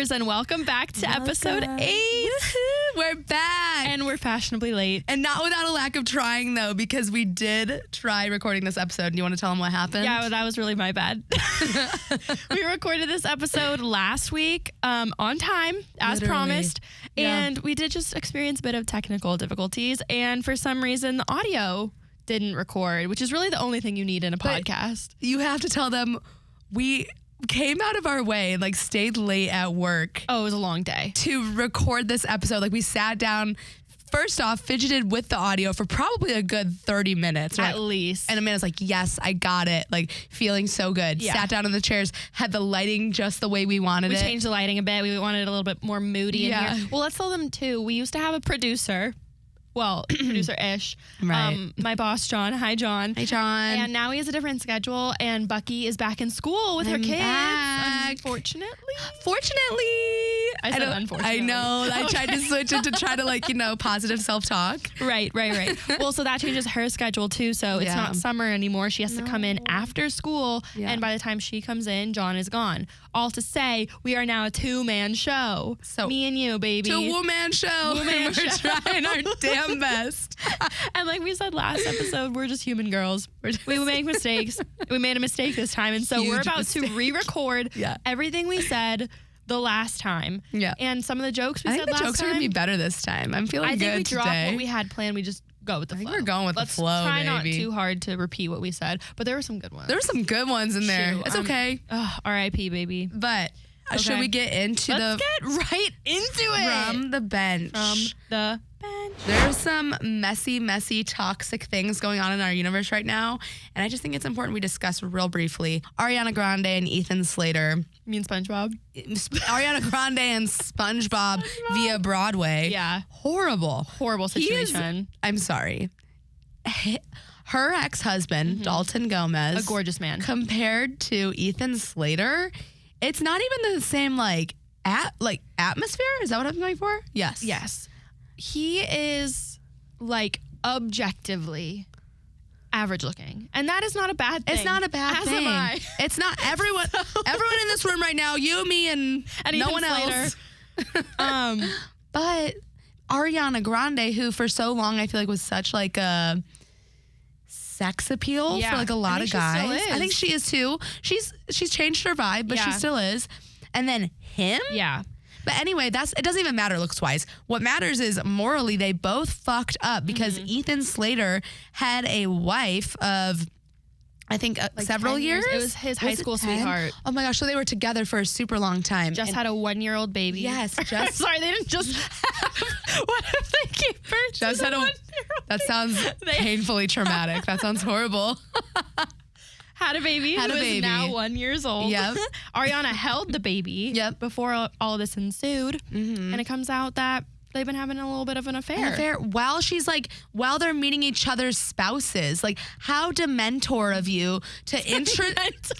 sisters, and welcome back to episode 8. We're back. And we're fashionably late. And not without a lack of trying, though, because we did try recording this episode. Do you want to tell them what happened? Yeah, well, that was really my bad. We recorded this episode last week on time, as promised. And we did just experience a bit of technical difficulties. And for some reason, the audio didn't record, which is really the only thing you need in a podcast. You have to tell them we came out of our way and stayed late at work. Oh, it was a long day. To record this episode. We sat down, first off, fidgeted with the audio for probably a good 30 minutes. At least. And Amanda's like, yes, I got it. Feeling so good. Yeah. Sat down in the chairs, had the lighting just the way we wanted it. We changed the lighting a bit. We wanted it a little bit more moody in here. Well, let's tell them too. We used to have a producer. Well, producer-ish. Right. My boss, John. Hi, John. Hi, John. And now he has a different schedule, and Bucky is back in school with her kids. Back. Unfortunately. Fortunately. I said unfortunately. I know. I tried to switch it to try to, positive self-talk. Right. Well, so that changes her schedule, too. So it's not summer anymore. She has to come in after school, and by the time she comes in, John is gone. All to say, we are now a two-man show. So me and you, baby. Two-woman show. We're trying our damn best. And like we said last episode, we're just human girls. We make mistakes. We made a mistake this time. And so we're about to re-record everything we said the last time. Yeah. And some of the jokes we said last time. I think the jokes are going to be better this time. I'm feeling good today. I think we dropped what we had planned. We just go with the flow. We're going with the flow, try not too hard to repeat what we said. But there were some good ones. There were some good ones in there. It's okay. R.I.P. baby. But should we get into Let's get right into it. From the bench. There's some messy, toxic things going on in our universe right now. And I just think it's important we discuss real briefly. Ariana Grande and Ethan Slater. You mean SpongeBob? Ariana Grande and SpongeBob via Broadway. Yeah. Horrible situation. I'm sorry. Her ex-husband, Dalton Gomez. A gorgeous man. Compared to Ethan Slater, it's not even the same atmosphere. Is that what I'm going for? Yes. He is objectively average looking. And that is not a bad thing. It's not a bad thing. As am I. It's not everyone in this room right now, you, me, and no one else. But Ariana Grande, who for so long I feel like was such a sex appeal for a lot of guys. I think she is too. She's changed her vibe, but she still is. And then him? Yeah. But anyway, it doesn't even matter looks-wise. What matters is morally they both fucked up because Ethan Slater had a wife of, I think, several years. It was his high school sweetheart. Oh my gosh, so they were together for a super long time. Just had a 1-year-old baby. Yes, just. Sorry, they didn't just have. What if they gave birth to a 1-year-old? That sounds painfully traumatic. That sounds horrible. Had a baby who is now 1 year old. Yep. Ariana held the baby before all of this ensued. And it comes out that they've been having a little bit of an affair. While they're meeting each other's spouses. How dementor of you to introduce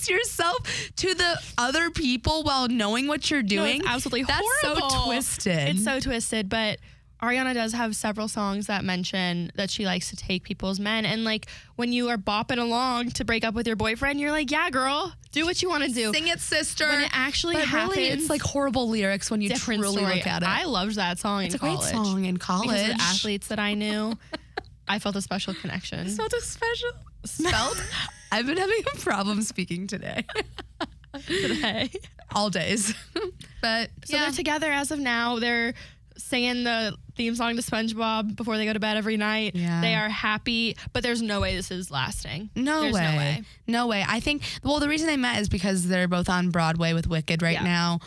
yourself to the other people while knowing what you're doing. No, it's absolutely horrible. That's so twisted. It's so twisted, but Ariana does have several songs that mention that she likes to take people's men. And when you are bopping along to break up with your boyfriend, you're like, yeah, girl, do what you want to do. Sing it, sister. When it actually happens. Really, it's horrible lyrics when you truly look at it. I loved that song in college. It's a great song in college. Because of the athletes that I knew, I felt a special connection. Spelled? I've been having a problem speaking today. All days. But so they're together as of now. They're singing the theme song to SpongeBob before they go to bed every night. Yeah. They are happy, but there's no way this is lasting. No way. I think, the reason they met is because they're both on Broadway with Wicked right now.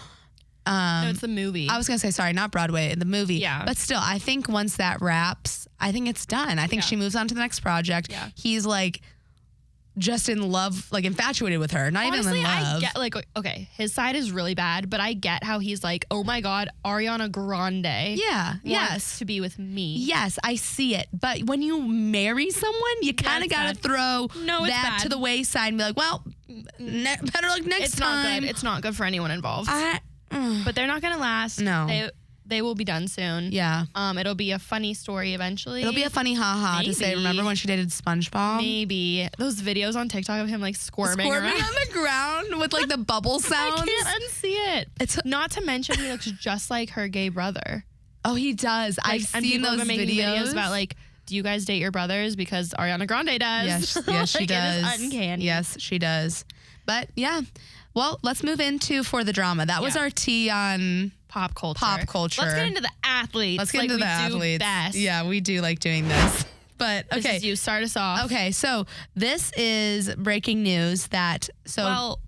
No, it's the movie. I was going to say, sorry, not Broadway, the movie. Yeah. But still, I think once that wraps, I think it's done. I think she moves on to the next project. Yeah. He's just in love, infatuated with her. Honestly, even in love. I get, okay, his side is really bad, but I get how he's oh my God, Ariana Grande. Yeah, wants to be with me. Yes, I see it. But when you marry someone, you kind of got to throw that to the wayside and be better luck next time. Not good. It's not good for anyone involved. But they're not going to last. No. they will be done soon. Yeah. It'll be a funny story eventually. It'll be a funny haha to say, remember when she dated Spongebob? Maybe. Those videos on TikTok of him like squirming around on the ground with like the bubble sounds. I can't unsee it. It's not to mention he looks just like her gay brother. Oh, he does. Like, I've seen those videos about like, do you guys date your brothers? Because Ariana Grande does. Yes, she does. It is uncanny. Yes, she does. But yeah. Well, let's move into For the Drama. That was our tea on pop culture. Let's get into the athletes. Let's get into the athletes. Best. Yeah, we do like doing this. But okay. This is you. Start us off. Okay, so this is breaking news that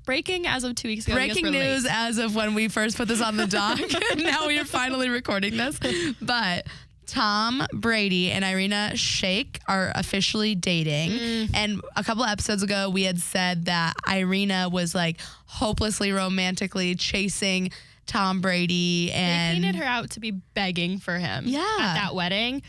breaking as of 2 weeks ago. Breaking news as of when we first put this on the doc. Now we are finally recording this. But Tom Brady and Irina Shayk are officially dating. And a couple episodes ago, we had said that Irina was like hopelessly romantically chasing Tom Brady, and they painted her out to be begging for him at that wedding.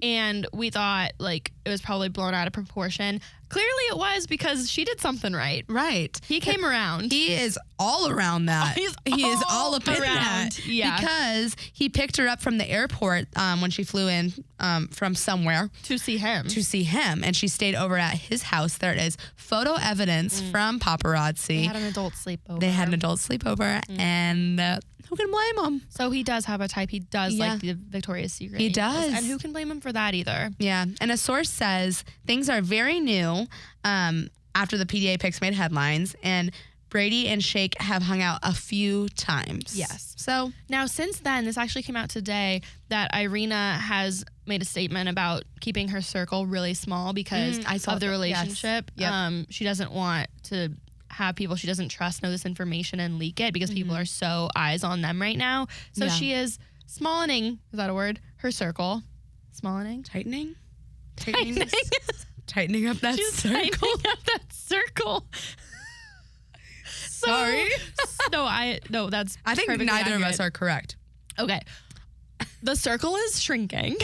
And we thought like it was probably blown out of proportion. Clearly it was, because she did something right. Right. He came around. He is all around that. He is all up in that. Yeah. Because he picked her up from the airport when she flew in from somewhere. To see him. And she stayed over at his house. There it is. Photo evidence from paparazzi. They had an adult sleepover. And who can blame him? So he does have a type. He does like the Victoria's Secret. He does. And who can blame him for that either? Yeah. And a source says things are very new after the PDA picks made headlines, and Brady and Shayk have hung out a few times. Yes. So now since then, this actually came out today that Irina has made a statement about keeping her circle really small because of the relationship. Yes. Yep. She doesn't want to have people she doesn't trust know this information and leak it because people are so eyes on them right now. So she is smallening, is that a word? Her circle. Smallening? Tightening up that circle. Tightening up that circle. Sorry. No, that's I think neither accurate. of us are correct. Okay. The circle is shrinking.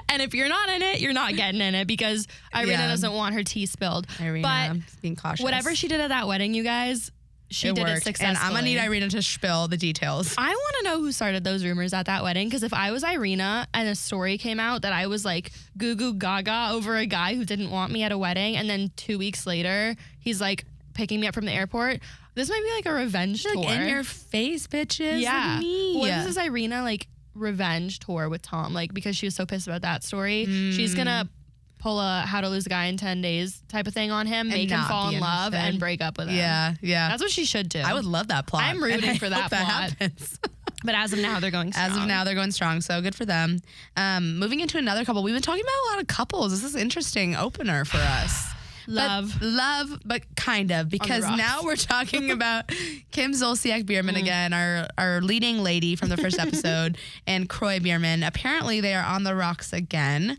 And if you're not in it, you're not getting in it because Irina doesn't want her tea spilled. Irina, being cautious. Whatever she did at that wedding, you guys, she did it successfully. And I'm going to need Irina to spill the details. I want to know who started those rumors at that wedding, because if I was Irina and a story came out that I was like goo goo gaga over a guy who didn't want me at a wedding, and then 2 weeks later, he's like picking me up from the airport, this might be like a revenge tour. Like in your face, bitches. Yeah. Like me. What if this is Irina like revenge tour with Tom, like because she was so pissed about that story? She's gonna pull a How to Lose a Guy in 10 Days type of thing on him, make him fall in love and break up with him. Yeah. That's what she should do. I would love that plot. I'm rooting for that plot. Happens. But as of now, they're going strong. As of now, they're going strong, so good for them. Moving into another couple. We've been talking about a lot of couples. This is an interesting opener for us. Love, but kind of, because now we're talking about Kim Zolciak Biermann again, our leading lady from the first episode, and Kroy Biermann. Apparently, they are on the rocks again,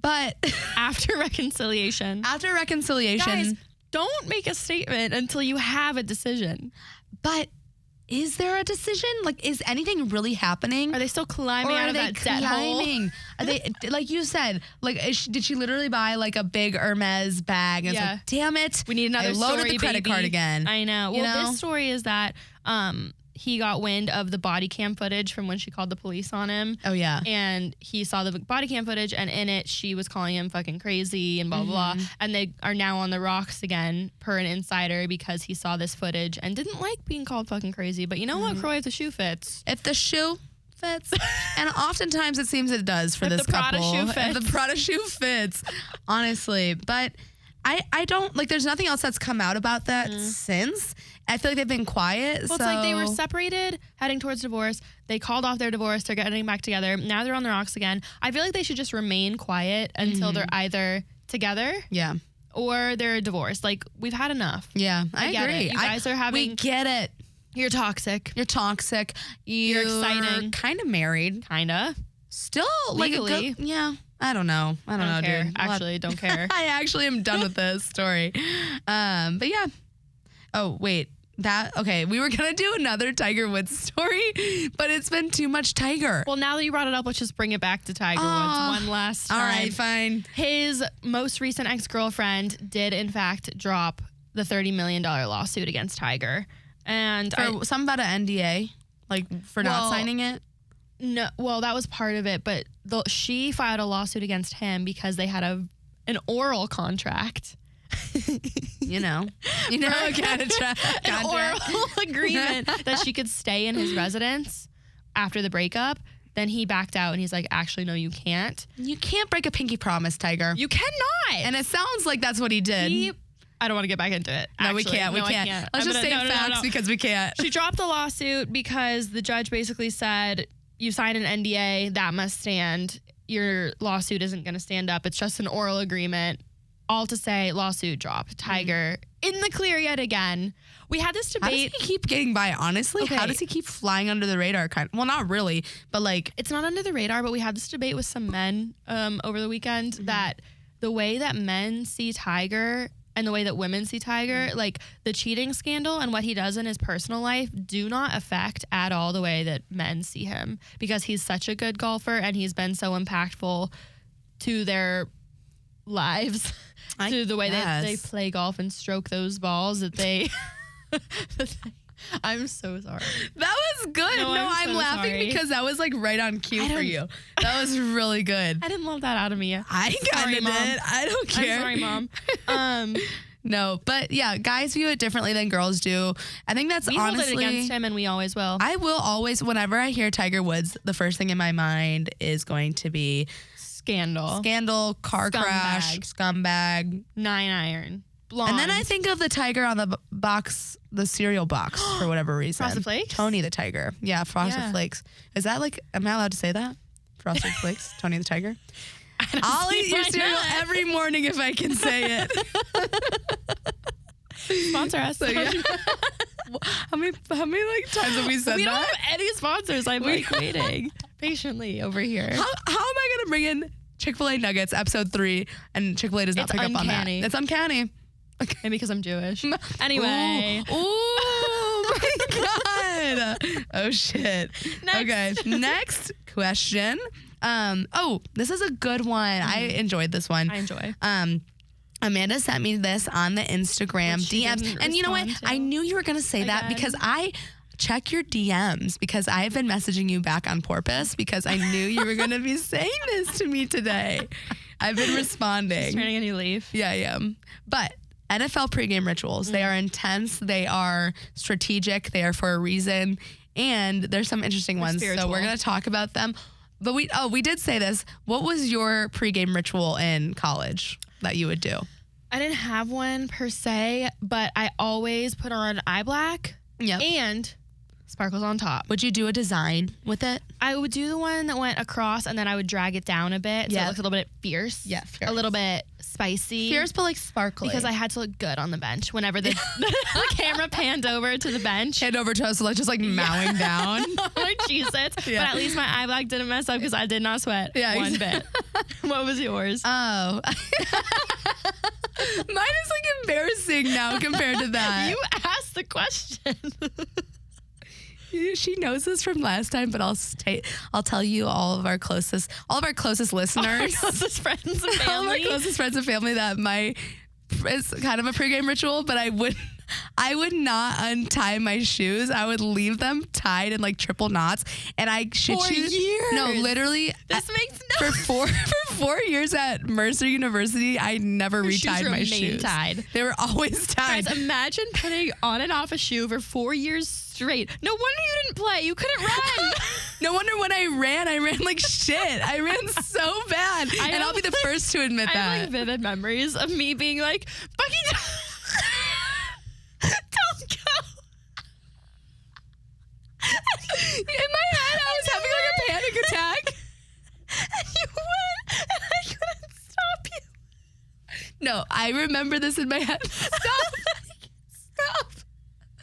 but after reconciliation. Guys, don't make a statement until you have a decision. But is there a decision? Like, is anything really happening? Are they still climbing out of that debt hole? Are they, like you said, like, did she literally buy like a big Hermes bag? And it's like, damn it. We need another story, I loaded the credit card again. I know. Well, this story is that he got wind of the body cam footage from when she called the police on him. Oh, yeah. And he saw the body cam footage, and in it, she was calling him fucking crazy and blah, blah, blah. And they are now on the rocks again, per an insider, because he saw this footage and didn't like being called fucking crazy. But you know what, Kroy, if the shoe fits. If the shoe fits. And oftentimes it seems it does for this couple. If the Prada shoe fits. Honestly. But I don't, like, there's nothing else that's come out about that since. I feel like they've been quiet. Well, it's like they were separated, heading towards divorce. They called off their divorce. They're getting back together. Now they're on the rocks again. I feel like they should just remain quiet until they're either together or they're divorced. Like, we've had enough. Yeah, I agree. You guys are having... We get it. You're toxic. You're exciting. Kind of married. Kind of. Still, legally. Like, yeah. I don't know. I don't know, care. Dude. Actually, don't care. I actually am done with this story. But yeah. Oh, wait. Okay, we were going to do another Tiger Woods story, but it's been too much Tiger. Well, now that you brought it up, let's just bring it back to Tiger Woods one last time. All right, fine. His most recent ex-girlfriend did, in fact, drop the $30 million lawsuit against Tiger. And something about an NDA. Like, for not signing it? No, well, that was part of it, but she filed a lawsuit against him because they had an oral contract. You know, an oral agreement that she could stay in his residence after the breakup. Then he backed out and he's like, actually, no, you can't. You can't break a pinky promise, Tiger. You cannot. And it sounds like that's what he did. I don't want to get back into it. No, actually. we can't. I can't. Let's just say facts because we can't. She dropped the lawsuit because the judge basically said, you signed an NDA, that must stand. Your lawsuit isn't going to stand up. It's just an oral agreement. All to say, lawsuit dropped. Tiger in the clear yet again. We had this debate. How does he keep getting by, honestly? Okay. How does he keep flying under the radar? Well, not really, but like... It's not under the radar, but we had this debate with some men over the weekend that the way that men see Tiger and the way that women see Tiger, like the cheating scandal and what he does in his personal life do not affect at all the way that men see him, because he's such a good golfer and he's been so impactful to their lives, to the way that they play golf and stroke those balls that they... I'm so sorry. That was good. No, I'm laughing because that was like right on cue for you. That was really good. I didn't love that out of me. I kind of did. I don't care. I'm sorry, Mom. No, but yeah, guys view it differently than girls do. I think that's we honestly... hold it against him, and we always will. I will always, whenever I hear Tiger Woods, the first thing in my mind is going to be... Scandal, car crash, scumbag. 9-iron. Blonde. And then I think of the tiger on the box, the cereal box, for whatever reason. Frosted Flakes? Tony the Tiger. Yeah, Frosted Flakes. Is that like, am I allowed to say that? Frosted Flakes? Tony the Tiger? I'll eat your cereal every morning if I can say it. Sponsor us. So, yeah. How many like times have we said that? We don't have any sponsors. I'm like waiting patiently over here. How am I going to bring in Chick-fil-A Nuggets episode 3 and Chick-fil-A does not pick up on that? It's uncanny. Okay. Maybe because I'm Jewish. Anyway. Oh my God. Oh shit. Okay. Next question. This is a good one. I enjoyed this one. I enjoy. Amanda sent me this on the Instagram DMs. And you know what? I knew you were going to say that because I check your DMs because I've been messaging you back on purpose because I knew you were going to be saying this to me today. I've been responding. Just turning a new leaf. Yeah, I am. But NFL pregame rituals, they are intense. They are strategic. They are for a reason. And there's some interesting ones. So we're going to talk about them. But we did say this. What was your pregame ritual in college that you would do? I didn't have one per se, but I always put on eye black and sparkles on top. Would you do a design with it? I would do the one that went across and then I would drag it down a bit so it looked a little bit fierce. Yeah, fierce. A little bit spicy. Fierce but like sparkly. Because I had to look good on the bench whenever the camera panned over to the bench. Hand over to us, so like just like mowing down. Like Cheez-Its. Yeah. But at least my eye black didn't mess up because I did not sweat one bit. What was yours? Oh. Mine is like embarrassing now compared to that. You asked the question. She knows this from last time, but I'll tell you all of our closest listeners, our closest friends and family, all of our closest friends and family that it's kind of a pregame ritual, but I would not untie my shoes. I would leave them tied in like triple knots, and I shit you. 4 years. No, literally. This makes no sense. For 4 years at Mercer University, I never retied my shoes. Tied. They were always tied. Guys, imagine putting on and off a shoe for 4 years straight. No wonder you didn't play. You couldn't run. No wonder when I ran like shit. I ran so bad. And I'll be the first to admit that. I have like vivid memories of me being like, Bucky, don't go. In my head, I was having like a panic attack. And you went, and I couldn't stop you. No, I remember this in my head. Stop. Stop.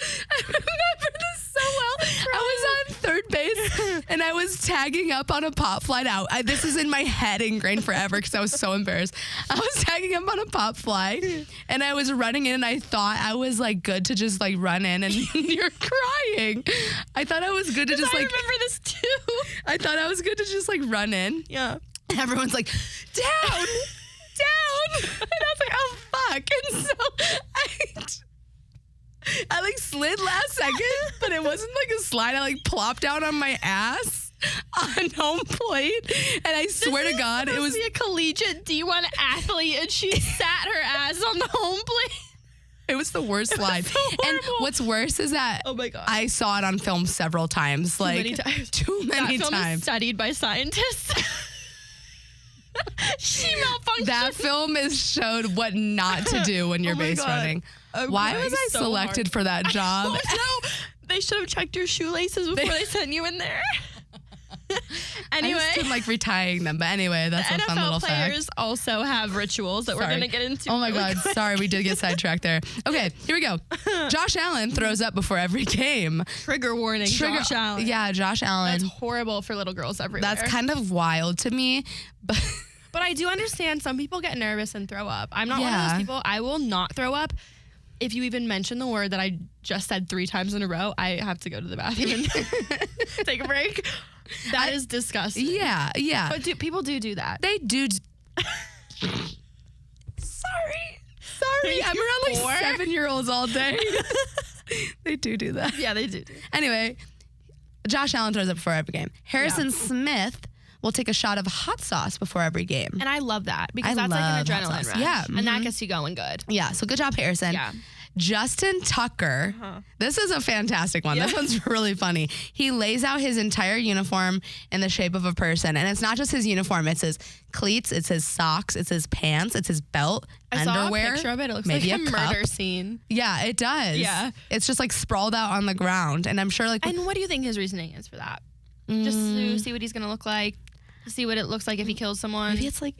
I remember this so well. I was on third base and I was tagging up on a pop fly. Now, this is in my head ingrained forever because I was so embarrassed. I was tagging up on a pop fly and I was running in and I thought I was like good to just like run in and you're crying. I thought I was good to just like. I remember this too. I thought I was good to just like run in. Yeah. And everyone's like, down, down. And I was like, oh fuck. And so at I like slid last second, but it wasn't like a slide. I like plopped down on my ass on home plate, and I swear to God, it was a collegiate D1 athlete, and she sat her ass on the home plate. It was the worst slide. So and what's worse is that oh my God, I saw it on film several times. Too many times. That film is studied by scientists. She malfunctioned. That film is showed what not to do when you're base running. Why was I selected for that job? No, they should have checked your shoelaces before they sent you in there. Anyway, I just like retying them, but anyway, that's a fun little fact. NFL players also have rituals that we're going to get into. Oh my God, sorry, we did get sidetracked there. Okay, here we go. Josh Allen throws up before every game. Trigger warning, Josh Allen. Yeah, Josh Allen. That's horrible for little girls everywhere. That's kind of wild to me, but I do understand some people get nervous and throw up. I'm not one of those people. I will not throw up. If you even mention the word that I just said 3 times in a row, I have to go to the bathroom and take a break. That is disgusting. Yeah. But people do that. They do. Sorry. I'm around like 7-year-olds all day. They do that. Yeah, they do. Anyway, Josh Allen throws up before every game. Harrison Smith will take a shot of hot sauce before every game. And I love that because that's like an adrenaline rush. Yeah. And that gets you going good. Yeah. So good job, Harrison. Yeah. Justin Tucker. This is a fantastic one. Yeah. This one's really funny. He lays out his entire uniform in the shape of a person. And it's not just his uniform. It's his cleats. It's his socks. It's his pants. It's his belt. Underwear. I saw a picture of it. It looks maybe like a cup. murder scene. Yeah, it does. Yeah. It's just like sprawled out on the ground. And I'm sure like... And what do you think his reasoning is for that? Just to see what he's going to look like? See what it looks like if he kills someone? Maybe it's like...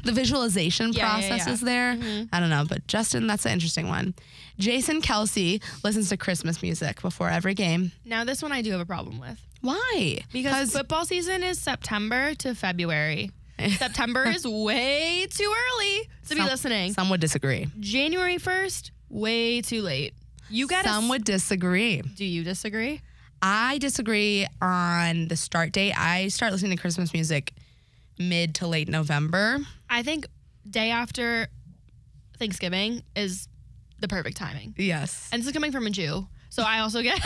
the visualization process is there. I don't know, but Justin, that's an interesting one. Jason Kelce listens to Christmas music before every game. Now, this one I do have a problem with. Why? Because football season is September to February. September is way too early to be listening. Some would disagree. January 1st, way too late. Some would disagree. Do you disagree? I disagree on the start date. I start listening to Christmas music mid to late November. I think day after Thanksgiving is the perfect timing. Yes. And this is coming from a Jew. So I also get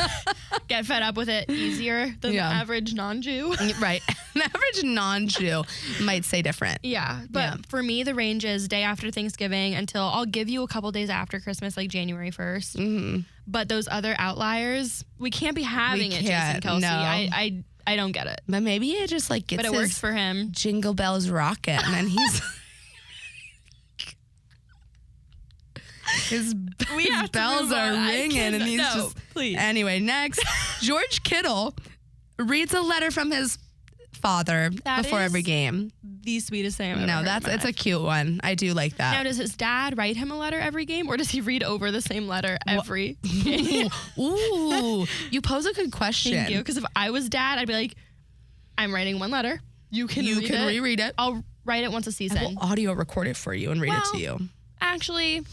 fed up with it easier than the average non-Jew. Right. An average non-Jew might say different. Yeah. But for me, the range is day after Thanksgiving until I'll give you a couple days after Christmas, like January 1st. Mm-hmm. But those other outliers, we can't be having it, Jason Kelce. No. I don't get it. But maybe it just like gets But it works for him. Jingle bells rocking, and then he's... His bells are ringing, and he's please. Anyway, next, George Kittle reads a letter from his father before every game. The sweetest thing I've ever heard. It's a cute one. I do like that. Now, does his dad write him a letter every game, or does he read over the same letter every game? Ooh, you pose a good question. Thank you. Because if I was dad, I'd be like, I'm writing one letter. You can reread it. I'll write it once a season. I will audio record it for you and read it to you. Actually,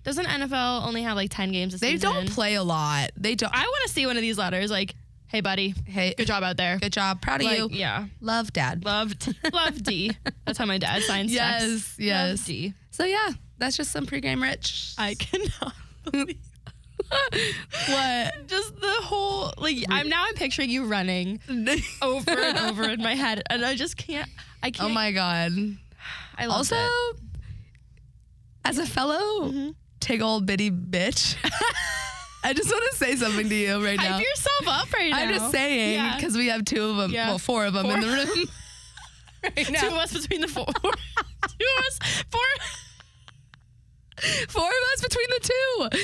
doesn't NFL only have like 10 games a season? They don't play a lot. They don't. I want to see one of these letters like, hey, buddy. Hey. Good job out there. Good job. Proud of you. Yeah. Love, Dad. Love D. That's how my dad signs text. Yes. Love D. So, yeah, that's just some pregame rich. I cannot believe What? Just the whole, like, I'm picturing you running over and over in my head, and I just can't. I can't. Oh, my God. I love also, as a fellow tig old bitty bitch, I just want to say something to you right now. Hype yourself up right now. I'm just saying, because we have 2 of them, well, 4 of them in the room. Right now. 2 of us between the 4. 2 of us, 4. 4 of us between the 2.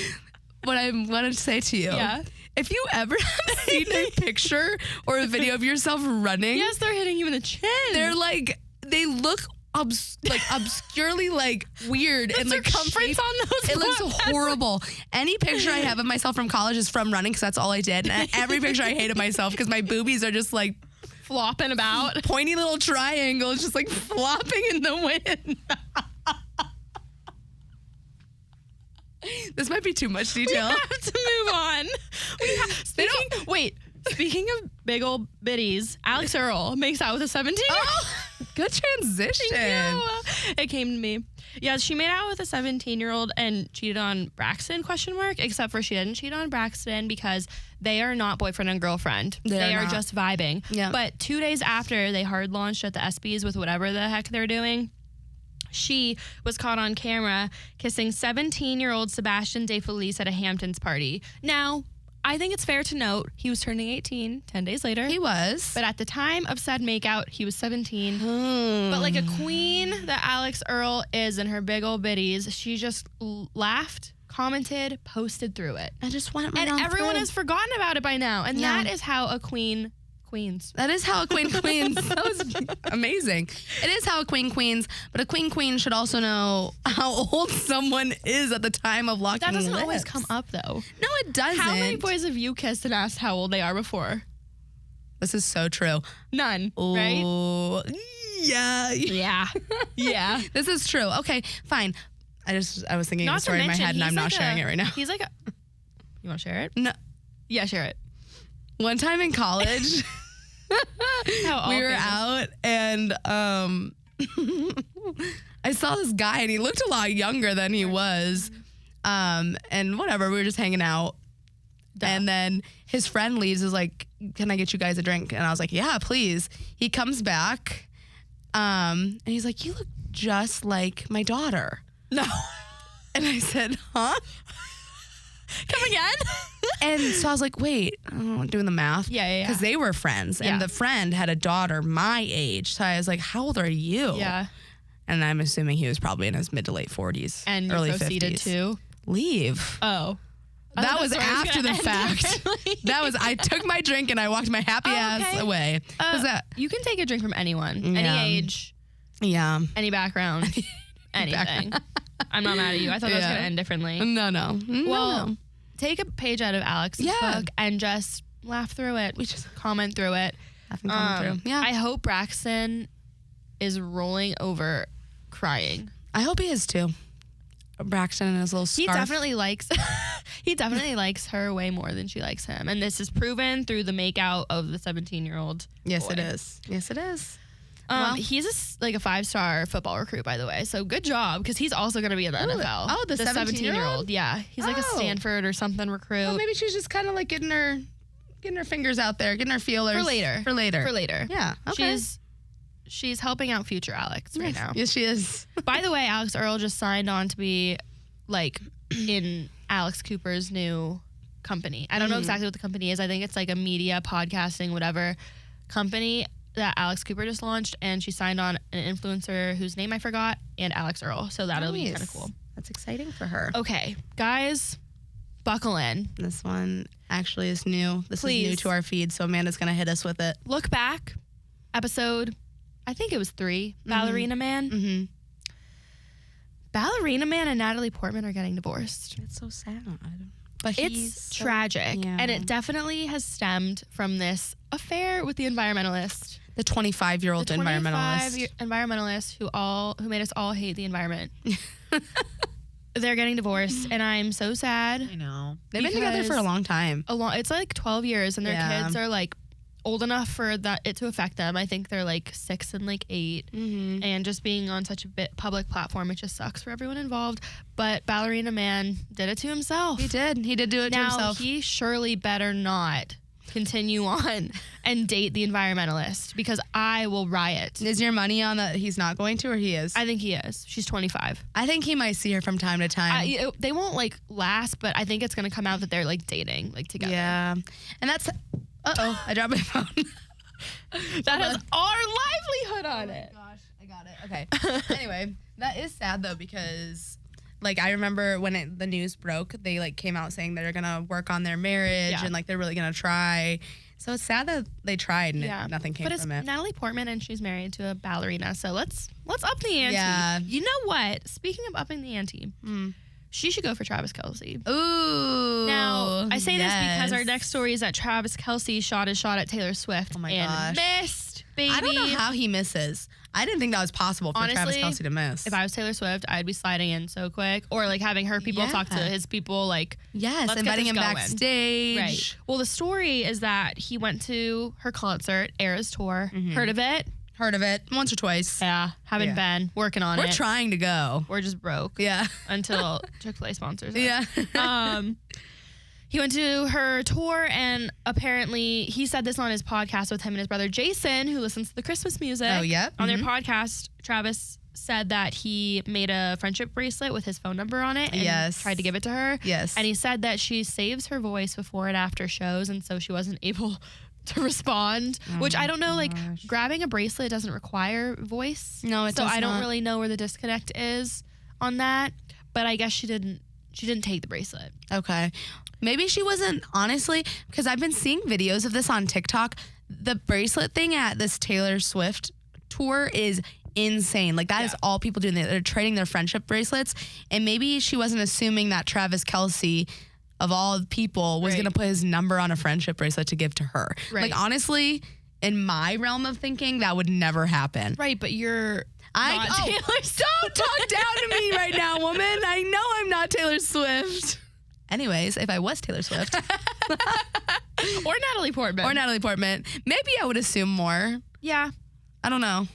What I wanted to say to you. Yeah. If you ever have seen a picture or a video of yourself running. Yes, they're hitting you in the chin. They're like, they look obscurely like weird the and like circumference on those. It looks horrible. Any picture I have of myself from college is from running because that's all I did. And every picture I hate of myself because my boobies are just like flopping about. Pointy little triangles just like flopping in the wind. This might be too much detail. We have to move on. Speaking of big old biddies, Alix Earle makes out with a 17-year-old. Oh, good transition. Thank you. It came to me. Yeah, she made out with a 17-year-old and cheated on Braxton, ? Except for she didn't cheat on Braxton because they are not boyfriend and girlfriend. They are just vibing. Yeah. But 2 days after they hard launched at the ESPYs with whatever the heck they're doing, she was caught on camera kissing 17-year-old Sebastian De Felice at a Hamptons party. Now, I think it's fair to note he was turning 18 10 days later. He was. But at the time of said makeout, he was 17. But like a queen that Alix Earle is in her big old biddies, she just laughed, commented, posted through it. I just want And everyone has forgotten about it by now. And that is how a queen queens. That is how a queen queens. That was amazing. It is how a queen queens, but a queen should also know how old someone is at the time of locking lips. That doesn't always come up, though. No, it doesn't. How many boys have you kissed and asked how old they are before? This is so true. None, right? Yeah. Yeah. Yeah. This is true. Okay, fine. I was thinking of a story in my head, and I'm not sharing it right now. He's like you want to share it? No. Yeah, share it. One time in college, we were out, and I saw this guy, and he looked a lot younger than he was. And whatever, we were just hanging out. And then his friend leaves, is like, can I get you guys a drink? And I was like, yeah, please. He comes back, and he's like, you look just like my daughter. No. And I said, huh? Come again? And so I was like, wait, doing the math. Yeah. Because they were friends. And the friend had a daughter my age. So I was like, how old are you? Yeah. And I'm assuming he was probably in his mid to late 40s. And early proceeded 50s. To? Leave. Oh. That was after the fact. I took my drink and I walked my happy ass away. You can take a drink from anyone, any age, any background, anything. I'm not mad at you. I thought that was going to end differently. No. Well, take a page out of Alix's book and just laugh through it. We just comment through it. Yeah. I hope Braxton is rolling over crying. I hope he is too. Braxton and his little scarf. He definitely likes her way more than she likes him. And this is proven through the makeout of the 17-year-old Yes, boy. it is. Yes, it is. He's a 5-star football recruit, by the way. So good job, because he's also going to be in the NFL. Oh, the 17-year-old? Yeah, he's like a Stanford or something recruit. Well, maybe she's just kind of like getting her fingers out there, getting her feelers for later. Yeah, okay. She's helping out future Alix right now. Yes, she is. By the way, Alix Earle just signed on to be like in Alex Cooper's new company. I don't know exactly what the company is. I think it's like a media, podcasting, whatever company that Alex Cooper just launched, and she signed on an influencer whose name I forgot, and Alix Earle. So that'll be kind of cool. That's exciting for her. Okay, guys, buckle in. This one actually is new. This is new to our feed, so Amanda's going to hit us with it. Look back, episode, I think it was 3, Ballerina Man. Mm-hmm. Ballerina Man and Natalie Portman are getting divorced. It's so sad. But it's tragic. Yeah. And it definitely has stemmed from this affair with the environmentalist. The 25-year-old environmentalist. Environmentalist who made us all hate the environment. They're getting divorced, and I'm so sad. I know. They've been together for a long time. It's like 12 years, and their kids are like old enough for it to affect them. I think they're like 6 and like 8. Mm-hmm. And just being on such a public platform, it just sucks for everyone involved. But Ballerina Man did it to himself. He did do it to himself. Now, he surely better not continue on and date the environmentalist, because I will riot. Is your money on that he's not going to, or he is? I think he is. She's 25. I think he might see her from time to time. They won't like last, but I think it's going to come out that they're like dating, like together. Yeah. And that's... Uh-oh, I dropped my phone. That has our livelihood on it. Oh, gosh, I got it. Okay. Anyway, that is sad, though, because, like, I remember when the news broke, they, like, came out saying they're going to work on their marriage and, like, they're really going to try. So it's sad that they tried and nothing came from it. But it's Natalie Portman, and she's married to a ballerina, so let's up the ante. Yeah. You know what? Speaking of upping the ante, she should go for Travis Kelce. Ooh. Now, I say this because our next story is that Travis Kelce shot his shot at Taylor Swift and missed, baby. I don't know how he misses. I didn't think that was possible for Travis Kelce to miss. If I was Taylor Swift, I'd be sliding in so quick. Or like having her people talk to his people, like, yes, inviting him backstage. Right. Well, the story is that he went to her concert, Eras Tour. Heard of it? Heard of it once or twice. Yeah, haven't been. Working on it. We're trying to go. We're just broke. Yeah. Until Chick-fil-A sponsors us. Yeah. He went to her tour, and apparently he said this on his podcast with him and his brother Jason, who listens to the Christmas music. Oh, yeah. On their podcast, Travis said that he made a friendship bracelet with his phone number on it and tried to give it to her. Yes. And he said that she saves her voice before and after shows, and so she wasn't able to respond, which I don't know, like grabbing a bracelet doesn't require voice. No, it does not. So I don't really know where the disconnect is on that, but I guess she didn't take the bracelet. Okay. Maybe she wasn't, honestly, because I've been seeing videos of this on TikTok. The bracelet thing at this Taylor Swift tour is insane. Like, that is all people do. They're trading their friendship bracelets. And maybe she wasn't assuming that Travis Kelce, of all people, was going to put his number on a friendship bracelet to give to her. Right. Like, honestly, in my realm of thinking, that would never happen. Right, but you're... Don't talk down to me right now, woman. I know I'm not Taylor Swift. Anyways, if I was Taylor Swift. Or Natalie Portman. Maybe I would assume more. Yeah. I don't know.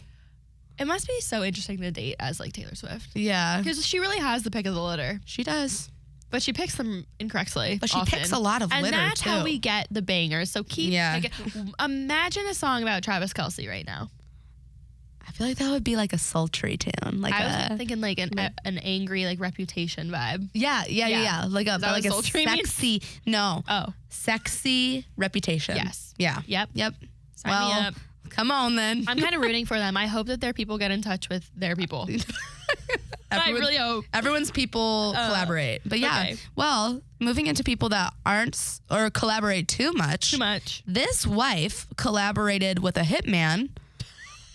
It must be so interesting to date as like Taylor Swift. Yeah. Because she really has the pick of the litter. She does. But she picks them incorrectly. But she picks a lot of litter, and that's too. how we get the bangers. So imagine a song about Travis Kelce right now. I feel like that would be like a sultry tune. Like I was thinking like an angry like Reputation vibe. Yeah. Like a sexy. No. Oh. Sexy Reputation. Yes. Yeah. Yep. Sign me up. Come on then. I'm kind of rooting for them. I hope that their people get in touch with their people. I really hope. Everyone's people collaborate. But yeah, well, moving into people that aren't or collaborate too much. This wife collaborated with a hitman.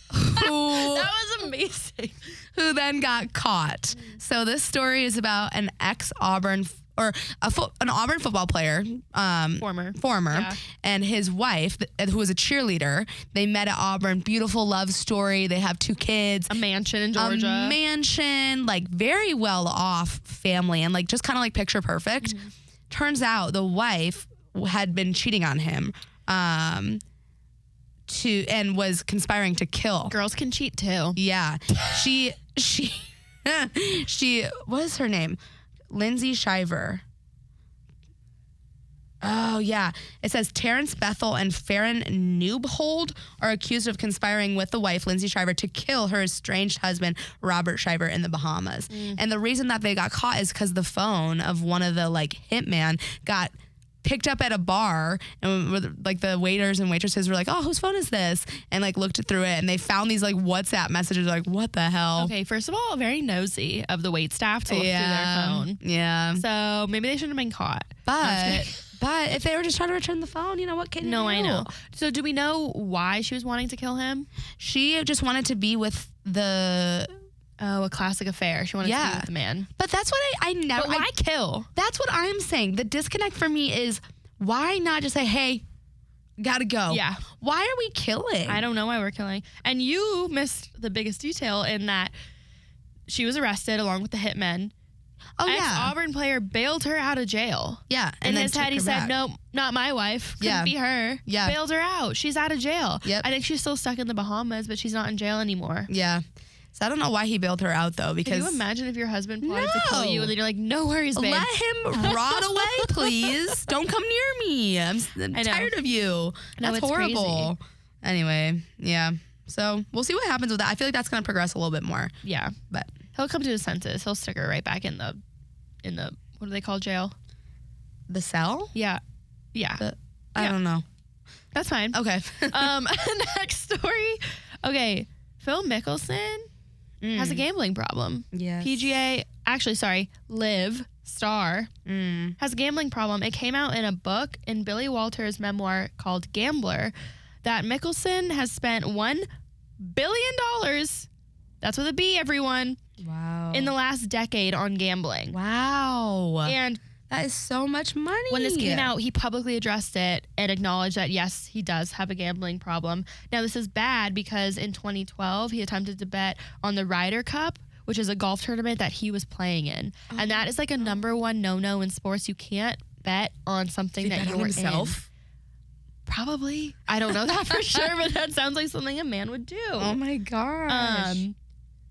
That was amazing. Who then got caught. So this story is about an ex-Auburn or an Auburn football player, former, and his wife, who was a cheerleader. They met at Auburn. Beautiful love story. They have 2 kids. A mansion in Georgia. Like very well off family, and like just kind of like picture perfect. Turns out the wife had been cheating on him. And was conspiring to kill. Girls can cheat too. Yeah. She what is her name? Lindsay Shiver. Oh, yeah. It says Terrence Bethel and Farron Newbold are accused of conspiring with the wife, Lindsay Shiver, to kill her estranged husband, Robert Shiver, in the Bahamas. And the reason that they got caught is because the phone of one of the like hitman got picked up at a bar, and like the waiters and waitresses were like, oh, whose phone is this? And like looked through it, and they found these like WhatsApp messages, like, what the hell? Okay, first of all, very nosy of the wait staff to look through their phone. Yeah. So maybe they shouldn't have been caught. But if they were just trying to return the phone, what can you do? No, I know. So do we know why she was wanting to kill him? She just wanted to be with the... Oh, a classic affair. She wanted to be with the man. But that's what I never... But why kill? That's what I'm saying. The disconnect for me is, why not just say, hey, gotta go? Yeah. Why are we killing? I don't know why we're killing. And you missed the biggest detail in that she was arrested along with the hitmen. Oh, yeah. Auburn player bailed her out of jail. Yeah. In his head, he said, no, not my wife. Couldn't be her. Yeah. Bailed her out. She's out of jail. Yep. I think she's still stuck in the Bahamas, but she's not in jail anymore. Yeah. So I don't know why he bailed her out, though, because... Can you imagine if your husband plotted to kill you and then you're like, no worries, babe. Let him rot away, please. Don't come near me. I'm tired of you. That's horrible. Crazy. Anyway, yeah. So we'll see what happens with that. I feel like that's going to progress a little bit more. Yeah. But he'll come to his senses. He'll stick her right back in the what do they call jail? The cell? Yeah. I don't know. That's fine. Okay. Next story. Okay. Phil Mickelson has a gambling problem. Yes. Liv Star has a gambling problem. It came out in a book in Billy Walters' memoir called Gambler that Mickelson has spent $1 billion. That's with a B, everyone. Wow. In the last decade on gambling. Wow. And that is so much money. When this came out, he publicly addressed it and acknowledged that, yes, he does have a gambling problem. Now, this is bad because in 2012, he attempted to bet on the Ryder Cup, which is a golf tournament that he was playing in. And that is like a number one no-no in sports. You can't bet on something that you're himself. Probably. I don't know that for sure, but that sounds like something a man would do. Oh my gosh.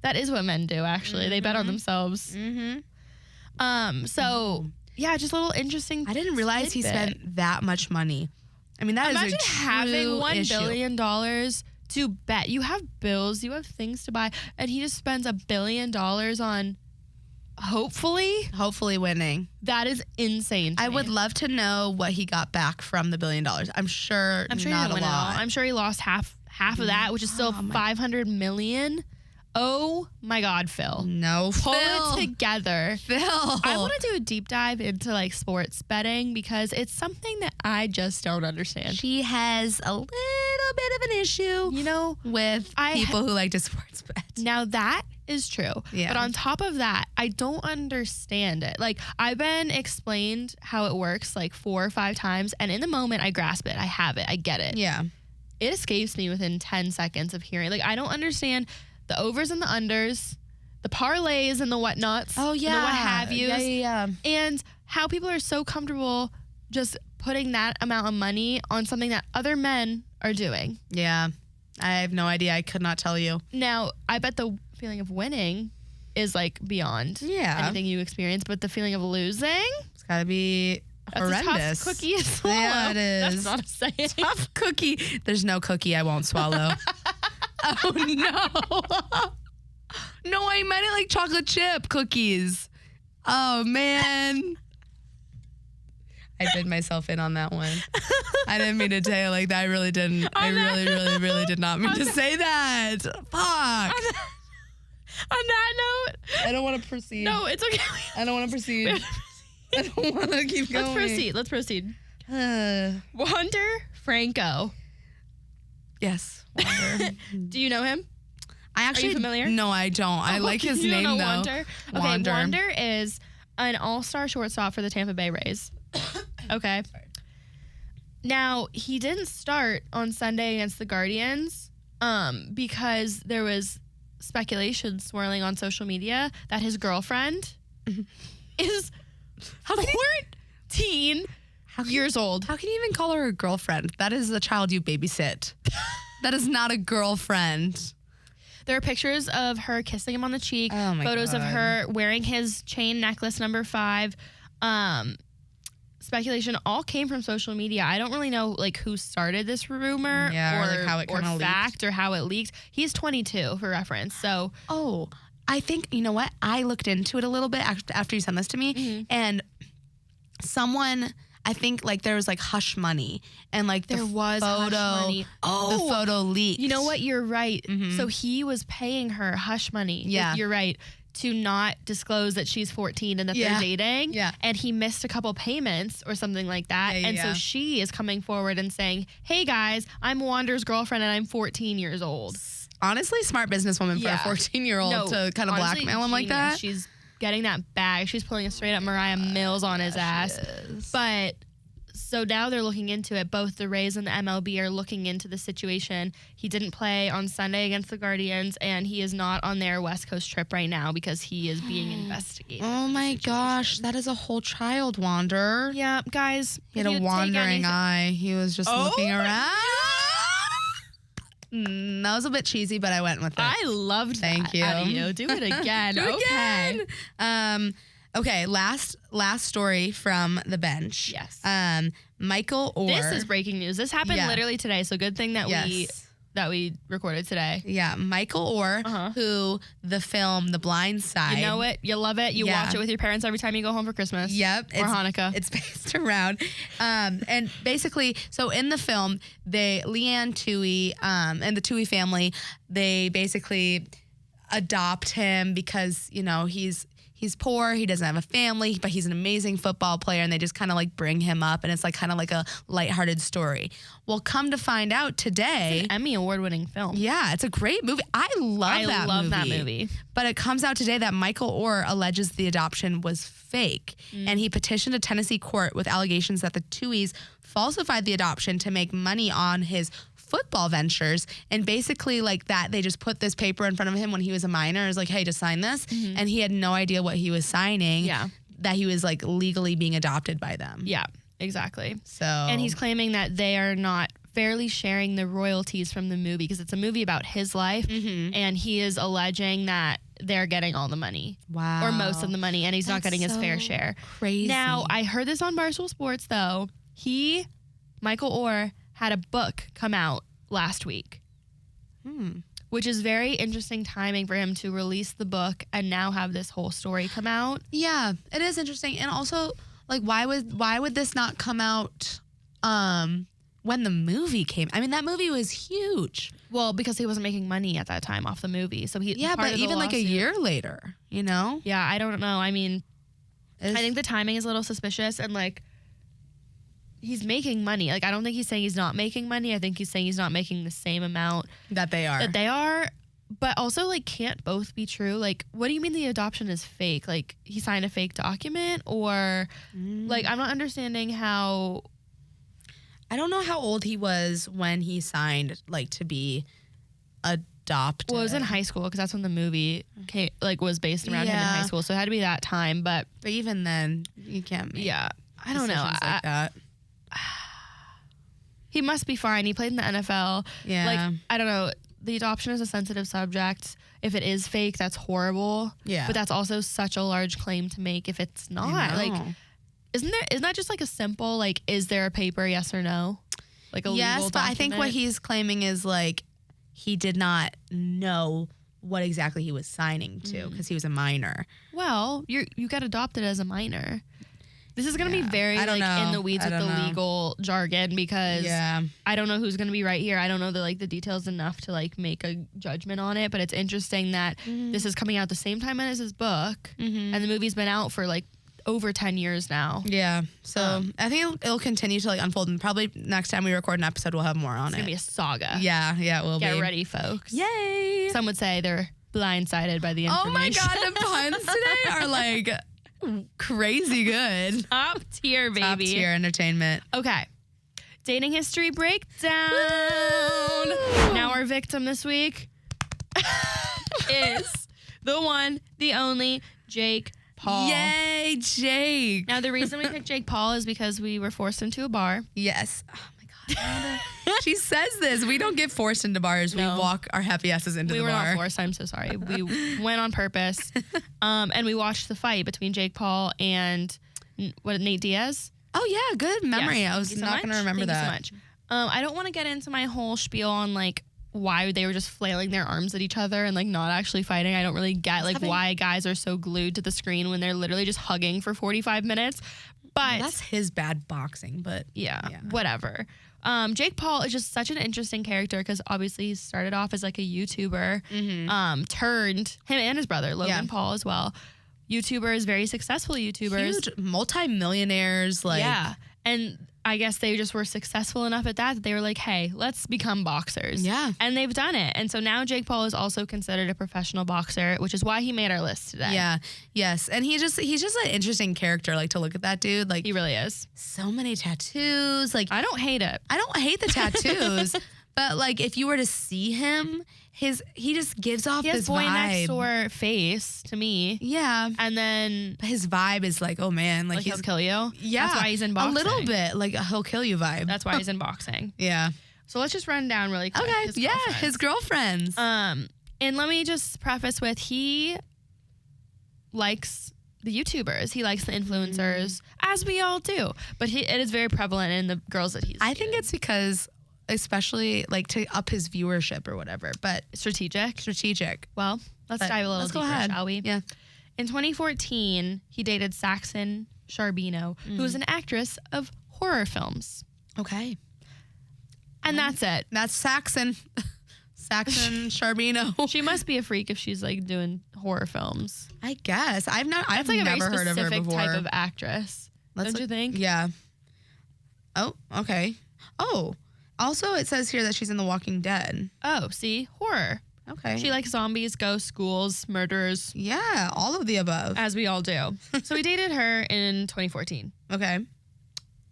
That is what men do, actually. They bet on themselves. So, yeah, just a little interesting. I didn't realize he spent that much money. I mean, that Imagine is a true having $1 issue. billion to bet. You have bills, you have things to buy, and he just spends $1 billion on hopefully winning. That is insane to me. I would love to know what he got back from the $1 billion. I'm sure he not didn't a win it all. lot. I'm sure he lost half of that, which is still $500 million. Oh my God, Phil. No, Pull Phil. it together. Phil. I want to do a deep dive into like sports betting because it's something that I just don't understand. She has a little bit of an issue, with people who like to sports bet. Now that is true. Yeah. But on top of that, I don't understand it. Like, I've been explained how it works like 4 or 5 times, and in the moment I grasp it. I have it. I get it. Yeah. It escapes me within 10 seconds of hearing. Like, I don't understand the overs and the unders, the parlays and the whatnots. Oh, yeah. And the what have yous. Yeah. And how people are so comfortable just putting that amount of money on something that other men are doing. Yeah. I have no idea. I could not tell you. Now, I bet the feeling of winning is like beyond anything you experience, but the feeling of losing, it's got to be horrendous. That's a tough cookie to swallow. Yeah, it is. That's not a saying. Tough cookie. There's no cookie I won't swallow. Oh, no. No, I meant it like chocolate chip cookies. Oh, man. I did myself in on that one. I didn't mean to say it like that. I really didn't. I really did not mean to say that. Fuck. On that note. I don't want to proceed. No, it's okay. I don't want to proceed. I don't want to keep going. Let's proceed. Wander Franco. Yes. Wander. Do you know him? Are you familiar? No, I don't. I like his name, though. Wander? Okay, Wander is an all-star shortstop for the Tampa Bay Rays. Okay. Now, he didn't start on Sunday against the Guardians because there was speculation swirling on social media that his girlfriend is 14 years old. How can you even call her a girlfriend? That is a child you babysit. That is not a girlfriend. There are pictures of her kissing him on the cheek, photos of her wearing his chain necklace number 5. Speculation all came from social media. I don't really know like who started this rumor or like how it or fact leaked. Or how it leaked. He's 22 for reference. So I think, you know what? I looked into it a little bit after you sent this to me, and someone, I think like there was like hush money, and like there was photo, hush money. The photo leaked. You know what? You're right. So he was paying her hush money. Yeah. You're right. To not disclose that she's 14 and that they're dating. Yeah. And he missed a couple payments or something like that. So she is coming forward and saying, hey guys, I'm Wander's girlfriend and I'm 14 years old. Honestly, smart businesswoman for a 14-year-old to kind of blackmail him like that. She's getting that bag. She's pulling a straight up Mariah Mills on his ass. But so now they're looking into it. Both the Rays and the MLB are looking into the situation. He didn't play on Sunday against the Guardians, and he is not on their West Coast trip right now because he is being investigated. Oh my gosh, that is a whole child, Wander. Yeah, guys. He had a wandering eye. He was just looking around. That was a bit cheesy, but I went with it. I loved Thank you. Out of you. Do it again. Do it again. Okay, last story from the bench. Yes. Michael Oher. This is breaking news. This happened literally today, so good thing that we recorded today. Yeah, Michael Oher, who the film The Blindsided. You know it, you love it, you watch it with your parents every time you go home for Christmas. Yep. Or Hanukkah. It's based around. And basically, so in the film, Leanne Tui and the Tui family, they basically adopt him because, you know, he's poor, he doesn't have a family, but he's an amazing football player, and they just kind of like bring him up, and it's like kind of like a lighthearted story. Well, come to find out today, it's an Emmy award-winning film. Yeah, it's a great movie. I love that movie. But it comes out today that Michael Oher alleges the adoption was fake, and he petitioned a Tennessee court with allegations that the Tuies falsified the adoption to make money on his football ventures, and basically like that they just put this paper in front of him when he was a minor. It was like, hey, just sign this, and he had no idea what he was signing. Yeah, that he was like legally being adopted by them. Yeah, Exactly. So. And he's claiming that they are not fairly sharing the royalties from the movie because it's a movie about his life, and he is alleging that they're getting all the money. Wow. Or most of the money, and he's not getting his fair share. Crazy. Now, I heard this on Barstool Sports, though. Michael Oher, had a book come out last week, which is very interesting timing for him to release the book and now have this whole story come out. Yeah, it is interesting. And also, like, why would this not come out when the movie came? I mean, that movie was huge. Well, because he wasn't making money at that time off the movie. So but even like a year later, you know? Yeah, I don't know. I mean, I think the timing is a little suspicious, and like, he's making money. Like, I don't think he's saying he's not making money. I think he's saying he's not making the same amount that they are. But also, like, can't both be true? Like, what do you mean the adoption is fake? Like, he signed a fake document? Or, like, I'm not understanding how... I don't know how old he was when he signed, like, to be adopted. Well, it was in high school, because that's when the movie was based around him in high school. So it had to be that time. But even then, you can't make I don't know. Like that. He must be fine. He played in the NFL. Yeah. Like, I don't know. The adoption is a sensitive subject. If it is fake, that's horrible. Yeah. But that's also such a large claim to make if it's not. Like, isn't that just like a simple, like, is there a paper, yes or no? Like a legal document? Yes, but I think what he's claiming is, like, he did not know what exactly he was signing to because he was a minor. Well, you got adopted as a minor. This is going to be very, like, in the weeds with the legal jargon because I don't know who's going to be right here. I don't know the details enough to, like, make a judgment on it, but it's interesting that this is coming out the same time as his book, and the movie's been out for, like, over 10 years now. Yeah. So I think it'll continue to, like, unfold, and probably next time we record an episode, we'll have more on it. It's going to be a saga. Yeah, it will be. Get ready, folks. Yay! Some would say they're blindsided by the information. Oh my God, the puns today are, like... crazy good. Top tier, baby. Top tier entertainment. Okay. Dating history breakdown. Woo! Now our victim this week is the one, the only, Jake Paul. Yay, Jake. Now the reason we picked Jake Paul is because we were forced into a bar. Yes. Oh my God. She says this. We don't get forced into bars. No. We walk our happy asses into the bar. We were not forced. I'm so sorry. We went on purpose. And we watched the fight between Jake Paul and Nate Diaz. Oh, yeah. Good memory. Yes. I was not going to remember that. Thank you so much. I don't want to get into my whole spiel on, like, why they were just flailing their arms at each other and, like, not actually fighting. I don't really get, like, why guys are so glued to the screen when they're literally just hugging for 45 minutes. But that's his bad boxing, but yeah. Whatever. Jake Paul is just such an interesting character because obviously he started off as, like, a YouTuber, turned him and his brother, Logan Paul as well. YouTubers, very successful YouTubers. Huge multi-millionaires. Like, yeah. And I guess they just were successful enough at that they were like, hey, let's become boxers. Yeah. And they've done it. And so now Jake Paul is also considered a professional boxer, which is why he made our list today. Yeah. Yes. And he's just an interesting character, like, to look at that dude. Like, he really is. So many tattoos. Like, I don't hate it. I don't hate the tattoos. But, like, if you were to see him, he just gives off this boy vibe. Next door face to me. Yeah. And then his vibe is like, oh man, like he'll kill you. Yeah. That's why he's in boxing. A little bit, like a he'll kill you vibe. That's why he's in boxing. Yeah. So let's just run down really quick. Okay. His girlfriends. And let me just preface with he likes the YouTubers. He likes the influencers, as we all do. But it is very prevalent in the girls that he's I think it's because especially, like, to up his viewership or whatever, but strategic. Well, let's dive a little deeper, shall we? Yeah. In 2014, he dated Saxon Charbonneau, who is an actress of horror films. Okay. And that's it. That's Saxon Charbonneau. She must be a freak if she's, like, doing horror films. I guess. I've like never heard of her before. That's a very specific type of actress. Don't you think? Yeah. Oh, okay. Oh. Also, it says here that she's in The Walking Dead. Oh, see? Horror. Okay. She likes zombies, ghosts, ghouls, murderers. Yeah, all of the above. As we all do. So we dated her in 2014. Okay.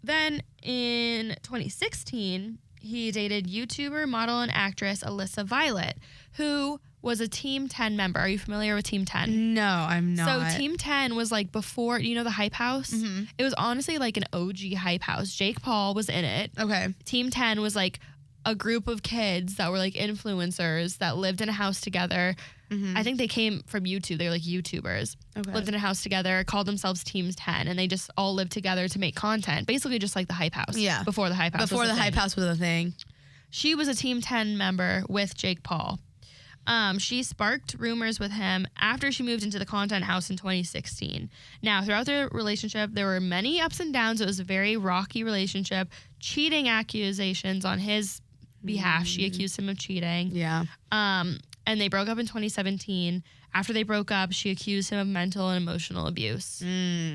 Then in 2016, he dated YouTuber, model, and actress Alyssa Violet, who was a Team 10 member. Are you familiar with Team 10? No, I'm not. So Team 10 was like before, you know, the Hype House? Mm-hmm. It was honestly like an OG Hype House. Jake Paul was in it. Okay. Team 10 was like a group of kids that were like influencers that lived in a house together. Mm-hmm. I think they came from YouTube. They were like YouTubers. Okay. Lived in a house together, called themselves Team 10, and they just all lived together to make content. Basically just like the Hype House. Yeah. Before the Hype House Before the Hype House was a thing. She was a Team 10 member with Jake Paul. She sparked rumors with him after she moved into the content house in 2016. Now, throughout their relationship, there were many ups and downs. It was a very rocky relationship. Cheating accusations on his behalf. She accused him of cheating. Yeah. And they broke up in 2017. After they broke up, she accused him of mental and emotional abuse,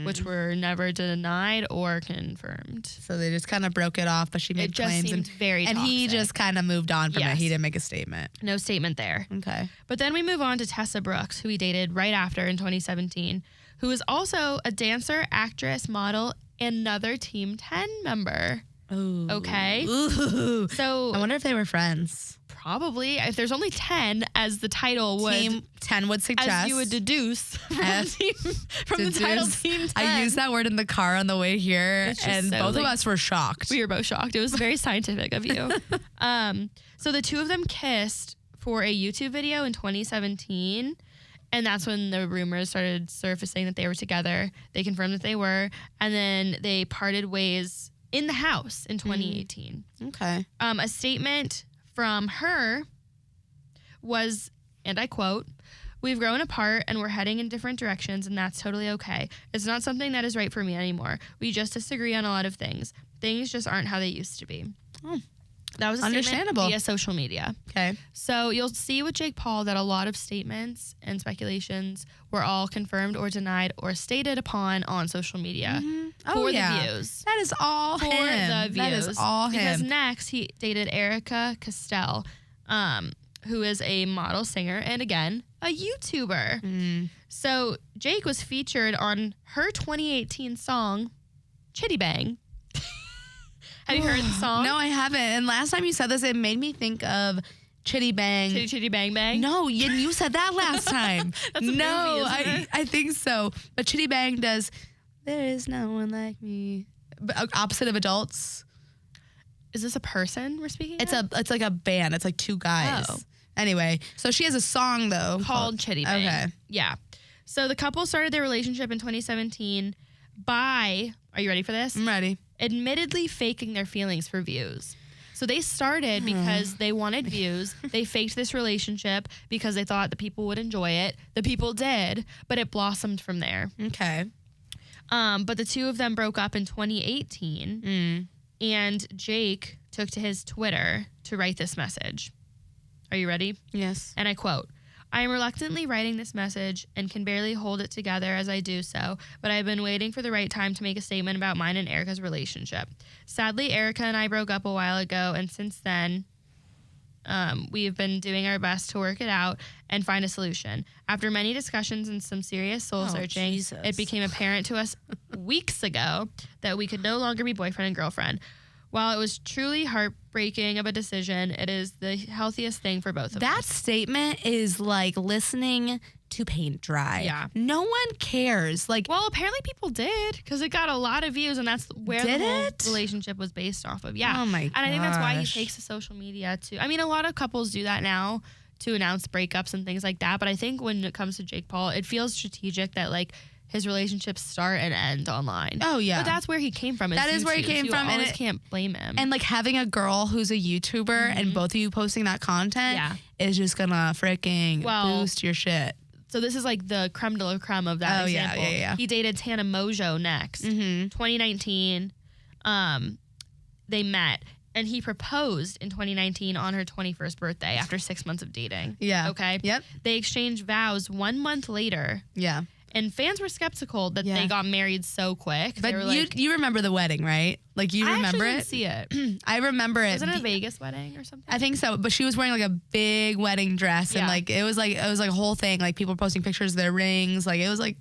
which were never denied or confirmed. So they just kind of broke it off, but she made claims. It just seemed very toxic. And he just kind of moved on from it. He didn't make a statement. No statement there. Okay. But then we move on to Tessa Brooks, who he dated right after in 2017, who is also a dancer, actress, model, and another Team 10 member. Ooh. Okay. Ooh. So I wonder if they were friends. Probably. If there's only 10, as the title would... Team 10 would suggest. As you would deduce from the title Team 10. I used that word in the car on the way here, and both of us were shocked. We were both shocked. It was very scientific of you. So the two of them kissed for a YouTube video in 2017, and that's when the rumors started surfacing that they were together. They confirmed that they were, and then they parted ways in the house in 2018. Okay. A statement from her was, and I quote, "We've grown apart and we're heading in different directions, and that's totally okay. It's not something that is right for me anymore. We just disagree on a lot of things. Things just aren't how they used to be." That was a understandable statement via social media. Okay. So you'll see with Jake Paul that a lot of statements and speculations were all confirmed or denied or stated upon on social media for the views. That is all for him. The views. That is all him. Because next he dated Erica Castell, who is a model, singer, and again, a YouTuber. So Jake was featured on her 2018 song, Chitty Bang. Have you heard the song? No, I haven't. And last time you said this, it made me think of Chitty Bang. Chitty Chitty Bang Bang? No, you said that last time. That's a movie, isn't it? I think so. But Chitty Bang does, "There is no one like me." Opposite of adults. Is this a person we're speaking It's of? It's like a band. It's like two guys. Oh. Anyway, so she has a song though called Chitty Bang. Okay. Yeah. So the couple started their relationship in 2017 by, are you ready for this? I'm ready. Admittedly faking their feelings for views. So they started because they wanted views. They faked this relationship because they thought the people would enjoy it. The people did, but it blossomed from there. Okay. But the two of them broke up in 2018, and Jake took to his Twitter to write this message. Are you ready? Yes. And I quote, "I am reluctantly writing this message and can barely hold it together as I do so, but I've been waiting for the right time to make a statement about mine and Erica's relationship. Sadly, Erica and I broke up a while ago, and since then, we've been doing our best to work it out and find a solution. After many discussions and some serious soul searching, it became apparent to us weeks ago that we could no longer be boyfriend and girlfriend. While it was truly heartbreaking of a decision, it is the healthiest thing for both of us." That statement is like listening to paint dry. Yeah. No one cares. Like, well, apparently people did, because it got a lot of views, and that's where the whole relationship was based off of. Yeah. Oh my gosh. And I think that's why he takes to social media too. I mean, a lot of couples do that now to announce breakups and things like that. But I think when it comes to Jake Paul, it feels strategic that like his relationships start and end online. Oh yeah. But that's where he came from. That is where he came from. And you can't blame him. And like having a girl who's a YouTuber and both of you posting that content is just gonna freaking boost your shit. So this is like the creme de la creme of that example. Yeah. He dated Tana Mojo next. 2019, they met. And he proposed in 2019 on her 21st birthday after 6 months of dating. Yeah. Okay? Yep. They exchanged vows 1 month later. Yeah. And fans were skeptical that they got married so quick. But you remember the wedding, right? Like you remember I actually didn't see it. I remember it. Was it a Vegas wedding or something? I think so. But she was wearing like a big wedding dress, and like it was like a whole thing. Like people were posting pictures of their rings. Like it was like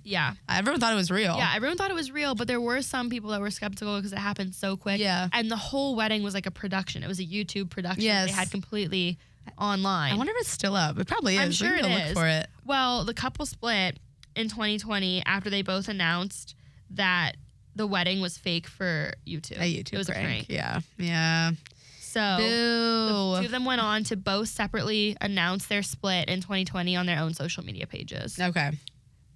everyone thought it was real. Yeah, everyone thought it was real, but there were some people that were skeptical because it happened so quick. Yeah. And the whole wedding was like a production. It was a YouTube production. Yes. They had completely online. I wonder if it's still up. It probably is. I'm sure it is. Look for it. Well, the couple split in 2020 after they both announced that the wedding was fake for YouTube. It was prank. a prank. Yeah. Yeah. So the two of them went on to both separately announce their split in 2020 on their own social media pages. Okay.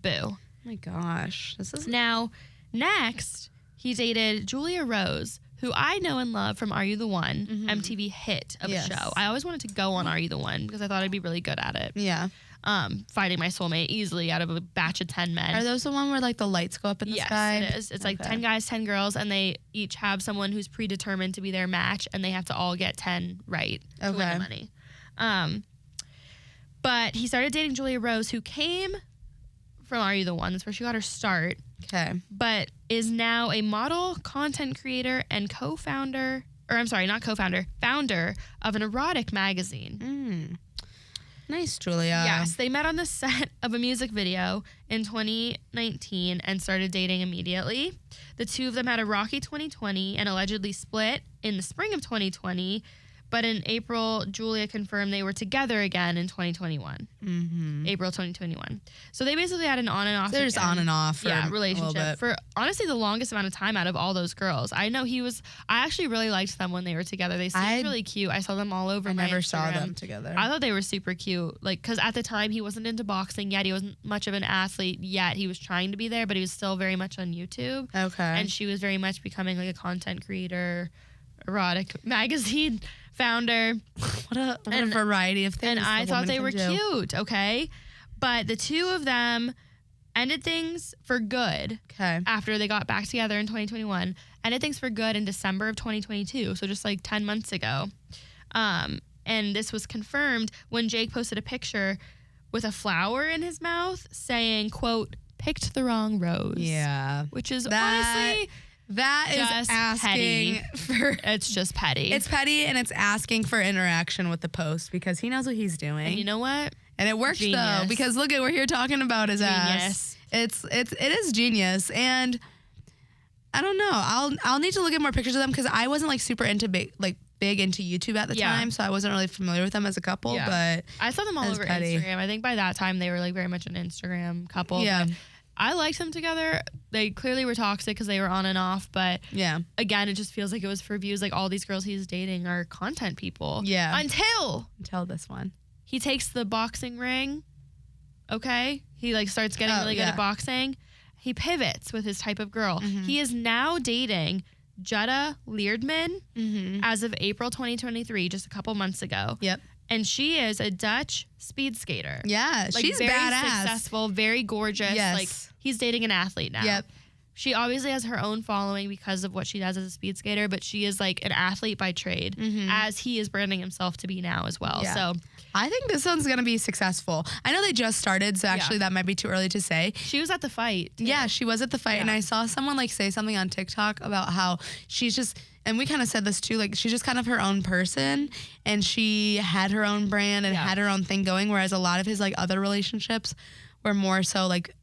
Boo. Oh my gosh. This is Now, next, he dated Julia Rose, who I know and love from Are You the One, MTV hit of a show. I always wanted to go on Are You the One because I thought I'd be really good at it. Yeah. Finding my soulmate easily out of a batch of 10 men. Are those the one where like the lights go up in the sky? Yes, it is. It's like 10 guys, 10 girls, and they each have someone who's predetermined to be their match, and they have to all get 10 right to win the money. But he started dating Julia Rose, who came from Are You the One? That's where she got her start. Okay. But is now a model, content creator, and founder of an erotic magazine. Nice, Julia. Yes, they met on the set of a music video in 2019 and started dating immediately. The two of them had a rocky 2020 and allegedly split in the spring of 2020. But in April, Julia confirmed they were together again in 2021. April 2021. So they basically had an on and off. They're just on and off for relationship for honestly the longest amount of time out of all those girls. I know I actually really liked them when they were together. They seemed really cute. I saw them all over my Instagram. I never saw them together. I thought they were super cute. Like, because at the time he wasn't into boxing yet. He wasn't much of an athlete yet. He was trying to be there, but he was still very much on YouTube. Okay. And she was very much becoming like a content creator, erotic magazine founder. What a variety of things. And I thought they were cute, okay? But the two of them ended things for good after they got back together in 2021. Ended things for good in December of 2022, so just like 10 months ago. And this was confirmed when Jake posted a picture with a flower in his mouth saying, quote, "picked the wrong rose." Yeah. Which is honestly... That is asking for... It's just petty. It's petty, and it's asking for interaction with the post because he knows what he's doing. And you know what? And it works though, because look at, we're here talking about his ass. It is genius. And I don't know. I'll need to look at more pictures of them because I wasn't like super into big into YouTube at the time, so I wasn't really familiar with them as a couple. But I saw them all over Instagram. I think by that time they were like very much an Instagram couple. Yeah. But I liked them together. They clearly were toxic because they were on and off, but again, it just feels like it was for views. Like all these girls he's dating are content people. Yeah. Until this one. He takes the boxing ring. Okay. He like starts getting really good at boxing. He pivots with his type of girl. He is now dating Jutta Leerdman as of April 2023, just a couple months ago. Yep. And she is a Dutch speed skater. Yeah, like she's very badass. Successful, very gorgeous. Yes. Like he's dating an athlete now. Yep. She obviously has her own following because of what she does as a speed skater, but she is like an athlete by trade, as he is branding himself to be now as well. Yeah. So I think this one's going to be successful. I know they just started, so actually that might be too early to say. She was at the fight, too. Yeah, she was at the fight, and I saw someone like say something on TikTok about how she's just, and we kind of said this too, like she's just kind of her own person, and she had her own brand and had her own thing going, whereas a lot of his like other relationships were more so like,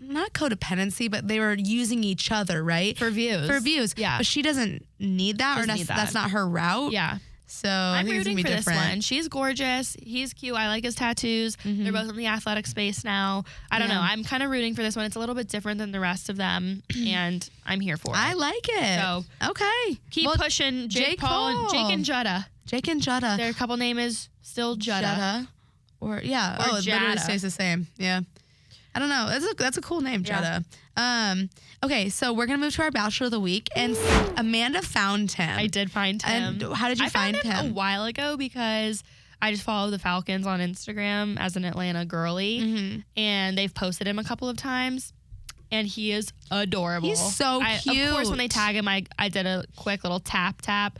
not codependency, but they were using each other, right? For views. Yeah. But she doesn't need that, that's not her route. Yeah. So I'm I think rooting it's for gonna be different. this one. She's gorgeous. He's cute. I like his tattoos. They're both in the athletic space now. I don't know. I'm kind of rooting for this one. It's a little bit different than the rest of them, and I'm here for it. I like it. So okay, keep pushing Jake Paul, Jake and Jutta. Jake and Jutta. Their couple name is still Jutta. Or it Jada. literally stays the same. Yeah. I don't know. That's a cool name, Jetta. Okay, so we're gonna move to our Bachelor of the Week, and Amanda found him. I did find him. And how did you find him? I found him a while ago because I just follow the Falcons on Instagram as an Atlanta girly, and they've posted him a couple of times, and he is adorable. He's so cute. Of course, when they tag him, I did a quick little tap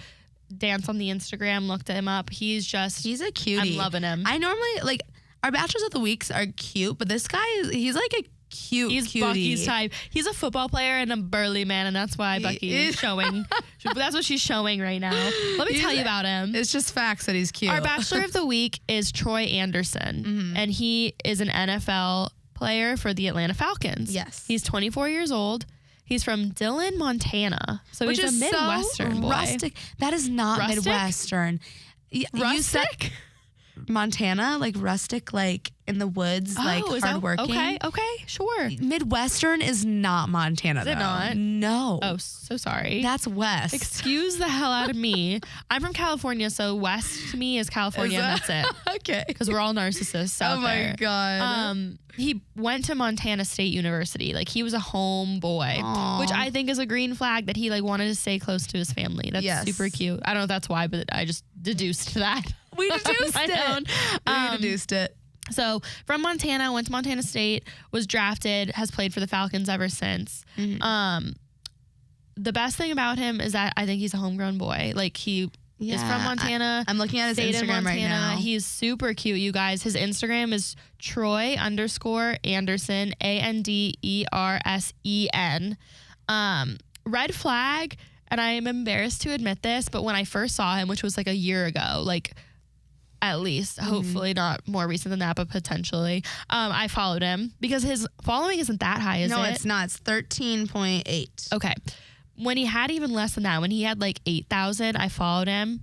dance on the Instagram, looked him up. He's a cutie. I'm loving him. I normally like our Bachelors of the Weeks are cute, but this guy he's like a cutie. Bucky's type. He's a football player and a burly man, and that's why Bucky is showing. That's what she's showing right now. Let me tell you about him. It's just facts that he's cute. Our Bachelor of the Week is Troy Andersen, and he is an NFL player for the Atlanta Falcons. Yes. He's 24 years old. He's from Dillon, Montana. So he's a Midwestern boy. Rustic. That is not Rustic? Midwestern. Rustic? Montana, like rustic, like in the woods, like hardworking. Okay, sure. Midwestern is not Montana, though. Is it not? No. Oh, so sorry. That's west. Excuse the hell out of me. I'm from California, so west to me is California, and that's it. Okay. Because we're all narcissists out there. Oh my God. He went to Montana State University. Like, he was a homeboy, which I think is a green flag that he like wanted to stay close to his family. That's super cute. I don't know if that's why, but I just deduced that. We deduced it. We deduced it. So from Montana, went to Montana State, was drafted, has played for the Falcons ever since. Mm-hmm. The best thing about him is that I think he's a homegrown boy. Like, he is from Montana. I'm looking at his Instagram right now. He's super cute, you guys. His Instagram is Troy_Andersen, Andersen. Red flag, and I am embarrassed to admit this, but when I first saw him, which was like a year ago, like at least, hopefully not more recent than that, but potentially, I followed him because his following isn't that high, is it? No, it's not. It's 13.8. Okay. When he had even less than that, when he had like 8,000, I followed him.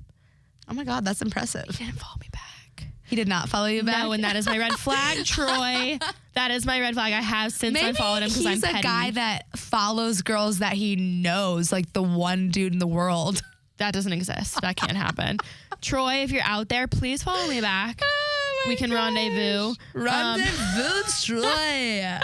Oh my God, that's impressive. He didn't follow me back. He did not follow you back? No, and that is my red flag, Troy. That is my red flag. I have since unfollowed him because I'm petty. He's a guy that follows girls that he knows, like the one dude in the world. That doesn't exist. That can't happen. Troy, if you're out there, please follow me back. We can rendezvous. Rendezvous, Troy.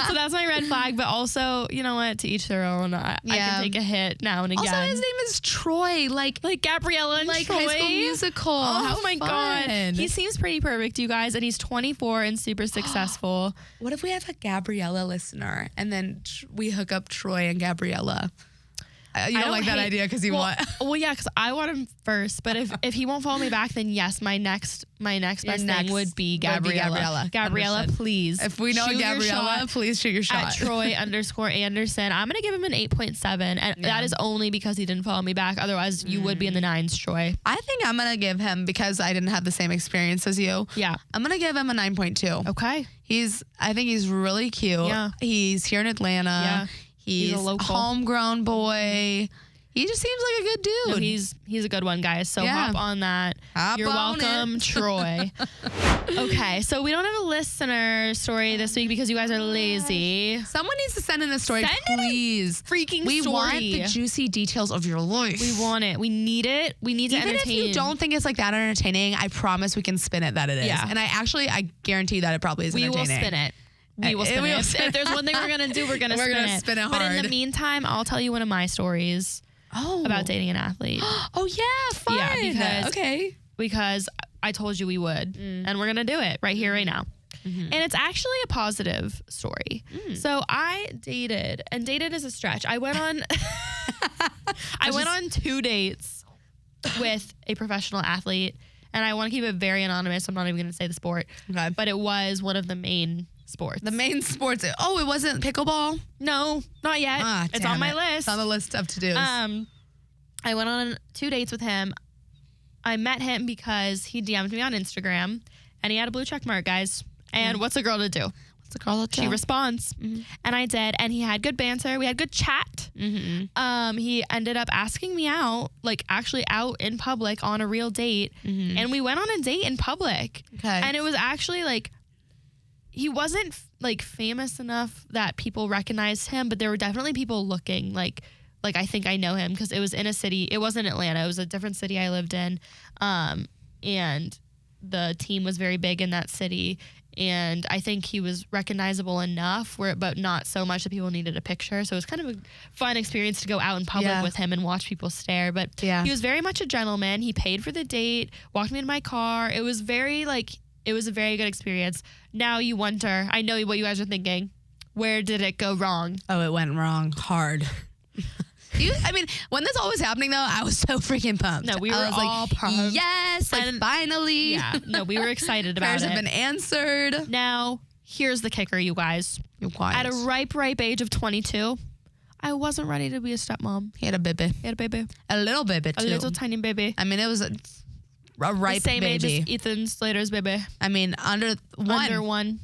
So that's my red flag. But also, you know what? To each their own. I can take a hit now and again. Also, his name is Troy. Like Gabriella and like Troy. High School Musical. Oh my fun. God. He seems pretty perfect, you guys. And he's 24 and super successful. What if we have a Gabriella listener and then we hook up Troy and Gabriella? You don't like that idea because you want. Well, yeah, because I want him first. But if he won't follow me back, then yes, my next best thing would be Gabriella. Gabriella, please. If we know Gabriella, please shoot your shot. At Troy_Andersen. I'm gonna give him an 8.7, and that is only because he didn't follow me back. Otherwise, you would be in the 9s, Troy. I think I'm gonna give him, because I didn't have the same experience as you. Yeah, I'm gonna give him a 9.2. Okay. I think he's really cute. Yeah. He's here in Atlanta. Yeah. He's a local homegrown boy. He just seems like a good dude. No, he's a good one, guys. So hop on that. You're welcome, Troy. Okay, so we don't have a listener story this week because you guys are lazy. Someone needs to send in a story, please. We want the juicy details of your life. We want it. We need it. We need to entertain. Even if you don't think it's like that entertaining, I promise we can spin it that it is. Yeah. And I guarantee that it probably is entertaining. We will spin it. We will spin it. If there's one thing we're going to do, we're going to spin it. Hard. But in the meantime, I'll tell you one of my stories about dating an athlete. Oh, yeah, fun. Yeah, because I told you we would. And we're going to do it right here, right now. Mm-hmm. And it's actually a positive story. So I dated, and dated is a stretch. I went on I went on 2 dates with a professional athlete, and I want to keep it very anonymous. I'm not even going to say the sport. Okay. But it was one of the main sports. The main sports. Oh, it wasn't pickleball? No, not yet. It's on my list. It's on the list of to-dos. I went on 2 dates with him. I met him because he DM'd me on Instagram, and he had a blue check mark, guys. And what's a girl to do? What's a girl to do? She responds. Mm-hmm. And I did, and he had good banter. We had good chat. Mm-hmm. He ended up asking me out, like actually out in public on a real date. Mm-hmm. And we went on a date in public. Okay. And it was actually like, he wasn't like famous enough that people recognized him, but there were definitely people looking like I think I know him because it was in a city. It wasn't Atlanta. It was a different city I lived in. And the team was very big in that city. And I think he was recognizable enough, but not so much that people needed a picture. So it was kind of a fun experience to go out in public with him and watch people stare. But he was very much a gentleman. He paid for the date, walked me in my car. It was a very good experience. Now you wonder, I know what you guys are thinking. Where did it go wrong? Oh, it went wrong hard. When this all was happening, though, I was so freaking pumped. No, we were all pumped. Yes, finally. Yeah, no, we were excited about Prayers it. have been answered. Now, here's the kicker, you guys. You're quiet. At a ripe age of 22, I wasn't ready to be a stepmom. He had a baby. A little baby, too. A little tiny baby. It was a ripe the same baby. age as Ethan Slater's baby. Under one.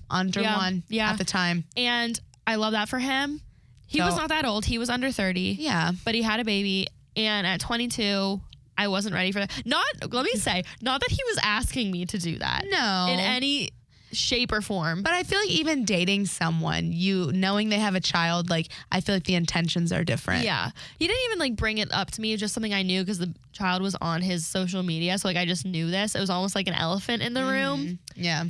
Yeah. At the time. And I love that for him. He was not that old. He was under 30. Yeah. But he had a baby. And at 22, I wasn't ready for that. Let me say, not that he was asking me to do that. No. In any shape or form. But I feel like even dating someone, knowing they have a child, like, I feel like the intentions are different. Yeah. He didn't even, like, bring it up to me. It was just something I knew because the child was on his social media. So, like, I just knew this. It was almost like an elephant in the room. Yeah.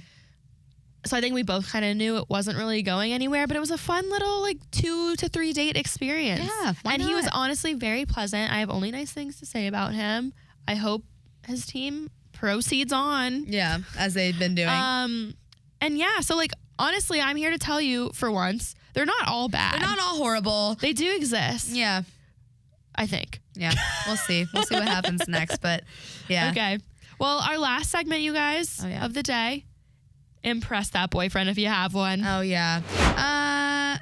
So I think we both kind of knew it wasn't really going anywhere, but it was a fun little, like, 2 to 3 date experience. Yeah, why not? He was honestly very pleasant. I have only nice things to say about him. I hope his team proceeds on. Yeah, as they've been doing. And yeah, so, like, honestly, I'm here to tell you for once, they're not all bad. They're not all horrible. They do exist. Yeah. I think. Yeah, we'll see. We'll see what happens next, but yeah. Okay. Well, our last segment, you guys, of the day, impress that boyfriend if you have one. Oh, yeah. I'm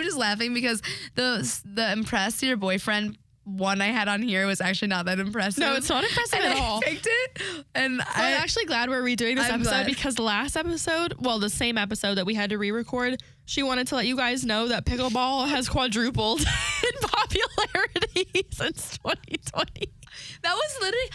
just laughing because the impress your boyfriend one I had on here was actually not that impressive. No, it's not impressive at all. I faked it. And I'm actually glad we're redoing this episode glad. because the last episode, well, the same episode that we had to re-record, she wanted to let you guys know that pickleball has quadrupled in popularity since 2020. That was literally,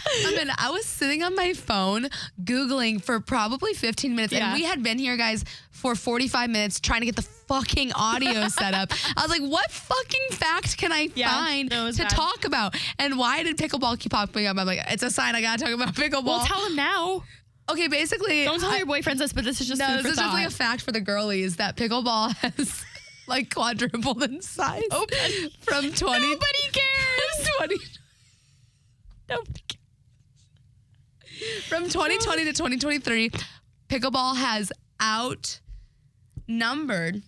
I was sitting on my phone Googling for probably 15 minutes. Yeah. And we had been here, guys, for 45 minutes trying to get the fucking audio set up. I was like, what fucking fact can I find to talk about? And why did pickleball keep popping up? I'm like, it's a sign I got to talk about pickleball. Well, tell him now. Okay, basically. Don't tell your boyfriends this, but this is just food for this is thought. just like a fact for the girlies that pickleball has like quadrupled in size. From 20. Nobody cares. 20. Nobody cares. From 2020 to 2023, pickleball has outnumbered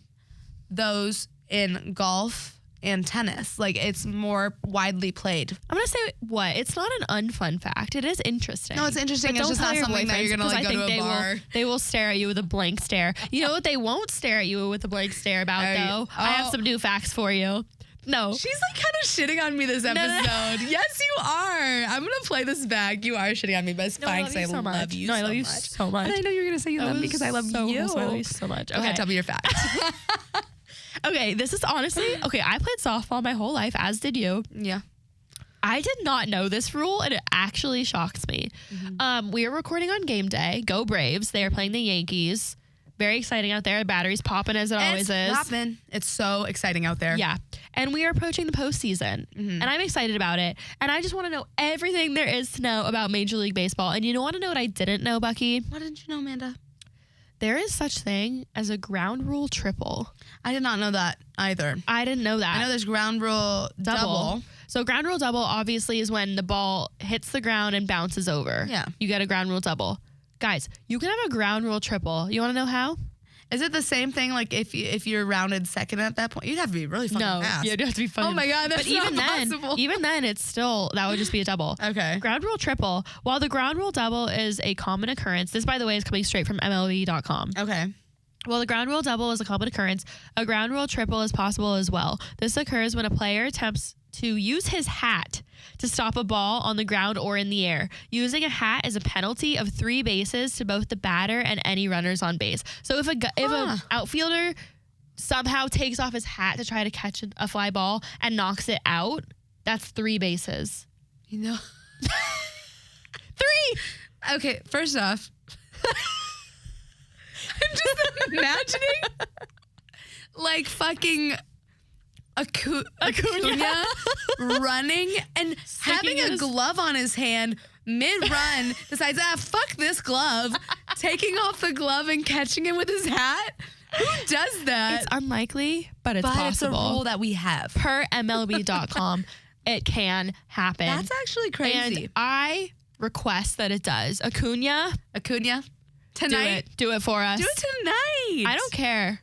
those in golf and tennis. Like, it's more widely played. I'm going to say what? It's not an unfun fact. It is interesting. No, it's interesting. It's just not something that you're going to like go to a bar. They will stare at you with a blank stare. You know what they won't stare at you with a blank stare about, though? I have some new facts for you. No. She's like kind of shitting on me this episode. No. Yes, you are. I'm going to play this back. You are shitting on me, but it's fine because I love you so much. I love you so much. And I know you're going to say you love me because I love you. I love you so much. Okay. Go ahead, tell me your fact. Okay, this is honestly, I played softball my whole life, as did you. Yeah. I did not know this rule, and it actually shocks me. Mm-hmm. We are recording on game day. Go Braves. They are playing the Yankees. Very exciting out there. Battery's popping as it always is. Popping. It's so exciting out there. Yeah. And we are approaching the postseason. Mm-hmm. And I'm excited about it. And I just want to know everything there is to know about Major League Baseball. And you want to know what I didn't know, Bucky? What didn't you know, Amanda? There is such thing as a ground rule triple. I did not know that either. I didn't know that. I know there's ground rule double. So ground rule double obviously is when the ball hits the ground and bounces over. Yeah. You get a ground rule double. Guys, you can have a ground rule triple. You want to know how? Is it the same thing? Like if you're rounded second at that point, you'd have to be really fucking fast. Yeah, you'd have to be fucking. Oh my god, that's not possible. Even then, it's still that would just be a double. Okay. Ground rule triple. While the ground rule double is a common occurrence, this by the way is coming straight from MLB.com. Okay. While the ground rule double is a common occurrence, a ground rule triple is possible as well. This occurs when a player attempts to use his hat to stop a ball on the ground or in the air. Using a hat is a penalty of 3 bases to both the batter and any runners on base. So if an outfielder somehow takes off his hat to try to catch a fly ball and knocks it out, that's 3 bases. You know? 3! Okay, first off, I'm just imagining like fucking Acuna running and having a glove on his hand mid-run, decides, fuck this glove, taking off the glove and catching it with his hat. Who does that? It's unlikely, but it's possible. It's a rule that we have. Per MLB.com, it can happen. That's actually crazy. And I request that it does. Acuna, tonight. Do it for us. Do it tonight. I don't care.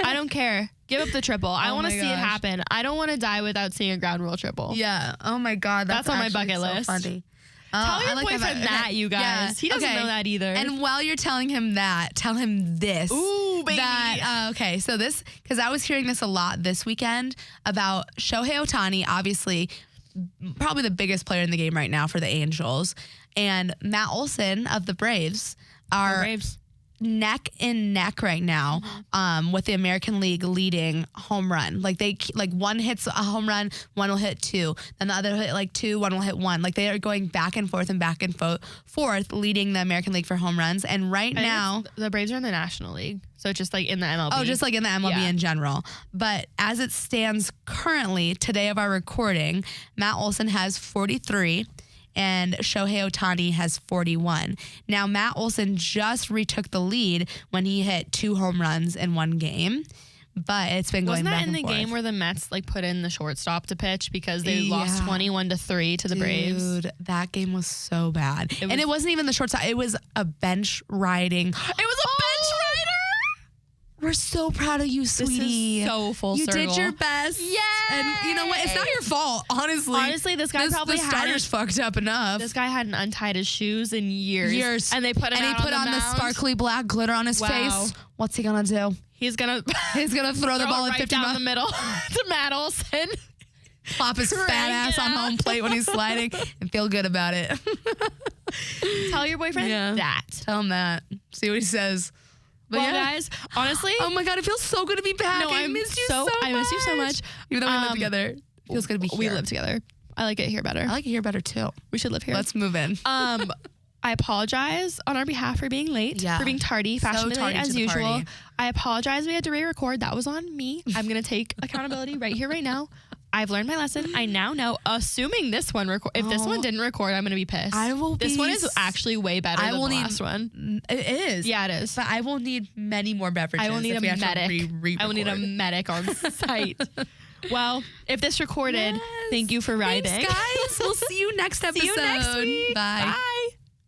I don't care. Give up the triple. I want to see it happen. I don't want to die without seeing a ground rule triple. Yeah. Oh my God. That's on my bucket list. Funny. Tell your boyfriend that, you guys. Yeah. He doesn't know that either. And while you're telling him that, tell him this. Ooh, baby. Okay, so this, because I was hearing this a lot this weekend about Shohei Ohtani, obviously probably the biggest player in the game right now for the Angels, and Matt Olson of the Braves neck and neck right now with the American League leading home run. Like one hits a home run, one will hit 2, then the other will hit like 2, one will hit 1. Like they are going back and forth leading the American League for home runs. And right now the Braves are in the National League, so just like in the MLB. Oh, just like in the MLB in general. But as it stands currently, today of our recording, Matt Olson has 43. And Shohei Ohtani has 41. Now, Matt Olson just retook the lead when he hit 2 home runs in one game. But it's been going back and forth. Wasn't that in the game where the Mets like put in the shortstop to pitch because they lost 21-3 to the Braves? Dude, that game was so bad. It wasn't even the shortstop. It was a bench riding. It was a bench rider? We're so proud of you, sweetie. This is so full circle. You did your best. Yay! And you know what? It's not your fault, honestly. Honestly, this guy probably the starter's fucked up enough. This guy hadn't untied his shoes in years. And they put him out he put on the sparkly black glitter on his face. What's he gonna do? He's gonna throw the ball at 50 down the middle to Matt Olson. Pop his fat ass on home plate when he's sliding and feel good about it. Tell your boyfriend that. Tell him that. See what he says. But guys, honestly, oh my God, it feels so good to be back. No, I miss you so much. I miss you so much. Even though we live together, it feels good to be here. We live together. I like it here better. I like it here better too. We should live here. Let's move in. I apologize on our behalf for being late, for being tardy, fashionably late as usual. Party. I apologize. We had to re-record. That was on me. I'm gonna take accountability right here, right now. I've learned my lesson. I now know, assuming this one if this one didn't record, I'm going to be pissed. This one is actually way better than the last one. It is. Yeah, it is. But I will need many more beverages. I will need a medic. I will need a medic on site. Well, if this recorded, thank you for riding. Thanks, guys. We'll see you next episode. See you next week. Bye. Bye.